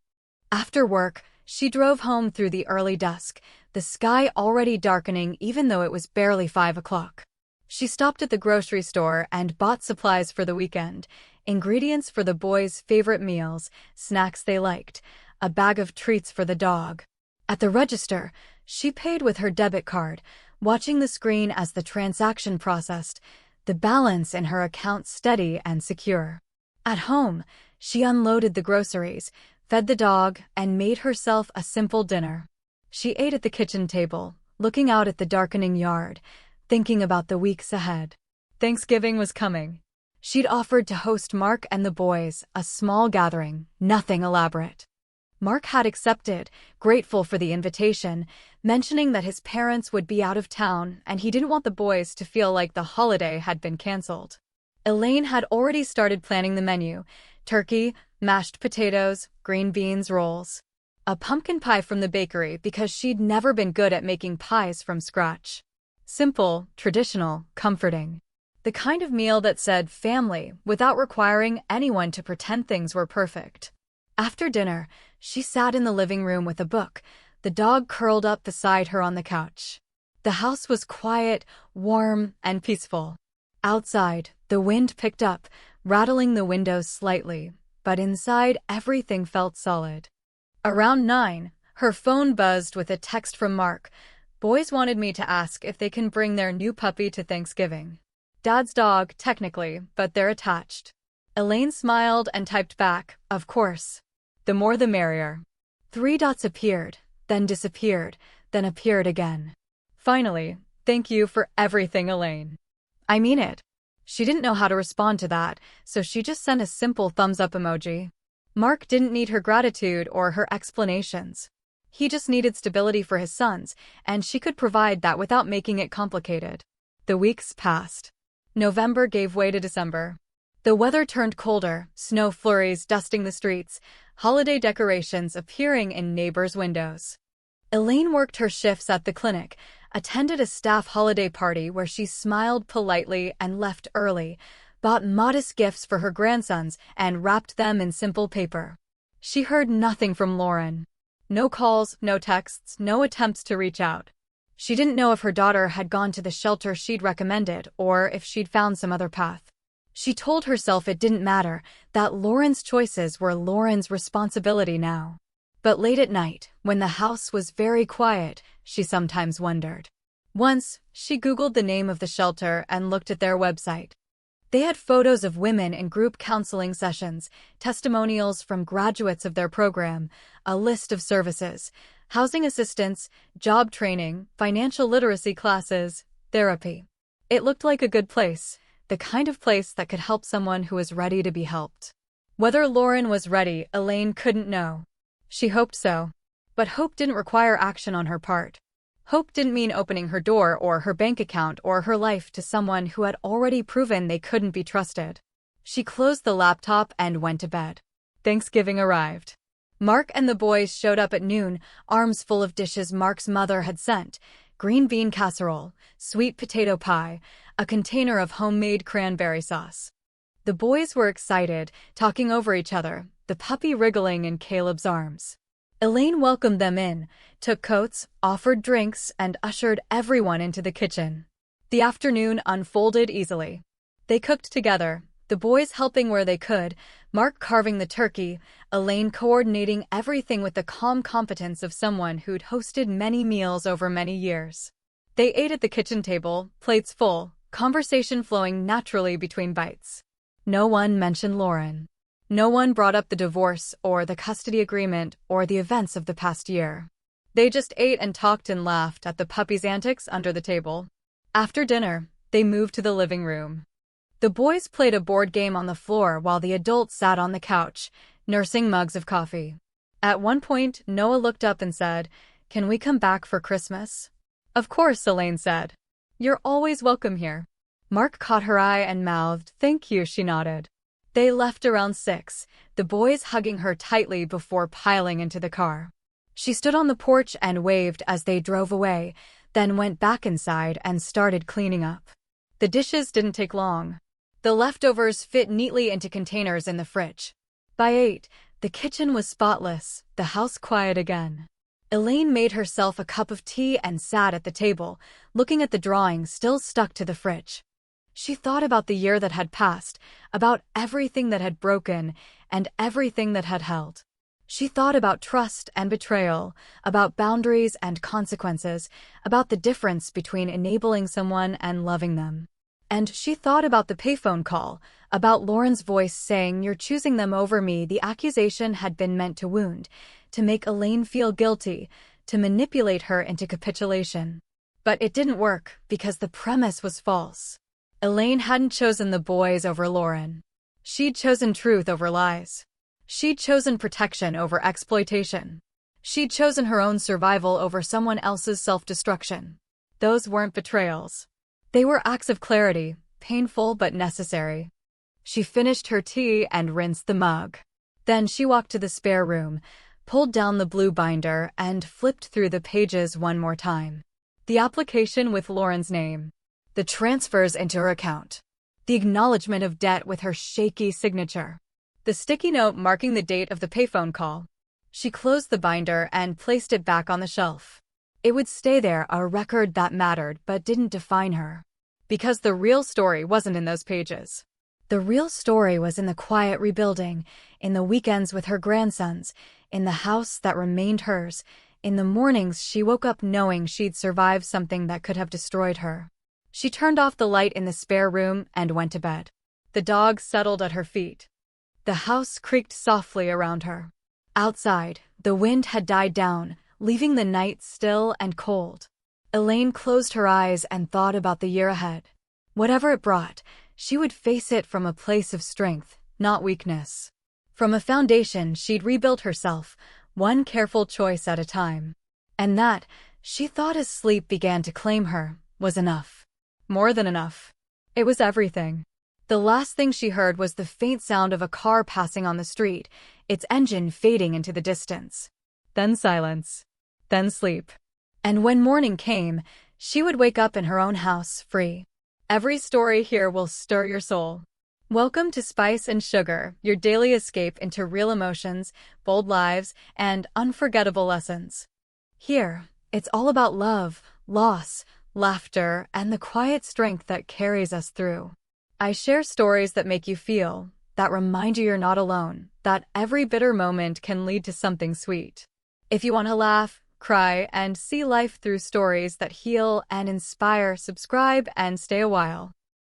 After work, she drove home through the early dusk, the sky already darkening even though it was barely 5 o'clock. She stopped at the grocery store and bought supplies for the weekend, ingredients for the boys' favorite meals, snacks they liked, a bag of treats for the dog. At the register, she paid with her debit card, watching the screen as the transaction processed, the balance in her account steady and secure. At home, she unloaded the groceries, fed the dog, and made herself a simple dinner. She ate at the kitchen table, looking out at the darkening yard, thinking about the weeks ahead. Thanksgiving was coming. She'd offered to host Mark and the boys, a small gathering, nothing elaborate. Mark had accepted, grateful for the invitation, mentioning that his parents would be out of town and he didn't want the boys to feel like the holiday had been canceled. Elaine had already started planning the menu: turkey, mashed potatoes, green beans rolls. A pumpkin pie from the bakery because she'd never been good at making pies from scratch. Simple, traditional, comforting. The kind of meal that said family without requiring anyone to pretend things were perfect. After dinner, she sat in the living room with a book, the dog curled up beside her on the couch. The house was quiet, warm, and peaceful. Outside, the wind picked up, rattling the windows slightly, but inside everything felt solid. Around 9, Her phone buzzed with a text from Mark. Boys wanted me to ask if they can bring their new puppy to Thanksgiving. Dad's dog, technically, but they're attached. Elaine smiled and typed back, of course. The more the merrier. 3 dots appeared, then disappeared, then appeared again. Finally, thank you for everything, Elaine. I mean it. She didn't know how to respond to that, so she just sent a simple thumbs-up emoji. Mark didn't need her gratitude or her explanations. He just needed stability for his sons, and she could provide that without making it complicated. The weeks passed. November gave way to December. The weather turned colder, snow flurries dusting the streets, holiday decorations appearing in neighbors' windows. Elaine worked her shifts at the clinic, attended a staff holiday party where she smiled politely and left early, bought modest gifts for her grandsons and wrapped them in simple paper. She heard nothing from Lauren. No calls, no texts, no attempts to reach out. She didn't know if her daughter had gone to the shelter she'd recommended or if she'd found some other path. She told herself it didn't matter, that Lauren's choices were Lauren's responsibility now. But late at night, when the house was very quiet, she sometimes wondered. Once, she Googled the name of the shelter and looked at their website. They had photos of women in group counseling sessions, testimonials from graduates of their program, a list of services, housing assistance, job training, financial literacy classes, therapy. It looked like a good place, the kind of place that could help someone who was ready to be helped. Whether Lauren was ready, Elaine couldn't know. She hoped so. But hope didn't require action on her part. Hope didn't mean opening her door or her bank account or her life to someone who had already proven they couldn't be trusted. She closed the laptop and went to bed. Thanksgiving arrived. Mark and the boys showed up at noon, arms full of dishes Mark's mother had sent: green bean casserole, sweet potato pie, a container of homemade cranberry sauce. The boys were excited, talking over each other, the puppy wriggling in Caleb's arms. Elaine welcomed them in, took coats, offered drinks, and ushered everyone into the kitchen. The afternoon unfolded easily. They cooked together, the boys helping where they could, Mark carving the turkey, Elaine coordinating everything with the calm competence of someone who'd hosted many meals over many years. They ate at the kitchen table, plates full, conversation flowing naturally between bites. No one mentioned Lauren. No one brought up the divorce or the custody agreement or the events of the past year. They just ate and talked and laughed at the puppy's antics under the table. After dinner, they moved to the living room. The boys played a board game on the floor while the adults sat on the couch, nursing mugs of coffee. At one point, Noah looked up and said, "Can we come back for Christmas?" "Of course," Elaine said. "You're always welcome here." Mark caught her eye and mouthed, "Thank you," she nodded. They left around 6, the boys hugging her tightly before piling into the car. She stood on the porch and waved as they drove away, then went back inside and started cleaning up. The dishes didn't take long. The leftovers fit neatly into containers in the fridge. By 8, the kitchen was spotless, the house quiet again. Elaine made herself a cup of tea and sat at the table, looking at the drawing still stuck to the fridge. She thought about the year that had passed, about everything that had broken, and everything that had held. She thought about trust and betrayal, about boundaries and consequences, about the difference between enabling someone and loving them. And she thought about the payphone call, about Lauren's voice saying, "You're choosing them over me." The accusation had been meant to wound, to make Elaine feel guilty, to manipulate her into capitulation. But it didn't work, because the premise was false. Elaine hadn't chosen the boys over Lauren. She'd chosen truth over lies. She'd chosen protection over exploitation. She'd chosen her own survival over someone else's self-destruction. Those weren't betrayals. They were acts of clarity, painful but necessary. She finished her tea and rinsed the mug. Then she walked to the spare room, pulled down the blue binder, and flipped through the pages one more time. The application with Lauren's name. The transfers into her account. The acknowledgement of debt with her shaky signature. The sticky note marking the date of the payphone call. She closed the binder and placed it back on the shelf. It would stay there, a record that mattered but didn't define her. Because the real story wasn't in those pages. The real story was in the quiet rebuilding, in the weekends with her grandsons, in the house that remained hers, In the mornings, she woke up knowing she'd survived something that could have destroyed her. She turned off the light in the spare room and went to bed. The dog settled at her feet. The house creaked softly around her. Outside, the wind had died down, leaving the night still and cold. Elaine closed her eyes and thought about the year ahead. Whatever it brought, she would face it from a place of strength, not weakness. From a foundation she'd rebuilt herself, one careful choice at a time. And that, she thought as sleep began to claim her, was enough. More than enough. It was everything. The last thing she heard was the faint sound of a car passing on the street, its engine fading into the distance. Then silence. Then sleep. And when morning came, she would wake up in her own house, free. Every story here will stir your soul. Welcome to Spice and Sugar, your daily escape into real emotions, bold lives, and unforgettable lessons. Here, it's all about love, loss, laughter, and the quiet strength that carries us through. I share stories that make you feel, that remind you you're not alone, that every bitter moment can lead to something sweet. If you want to laugh, cry, and see life through stories that heal and inspire, subscribe and stay a while.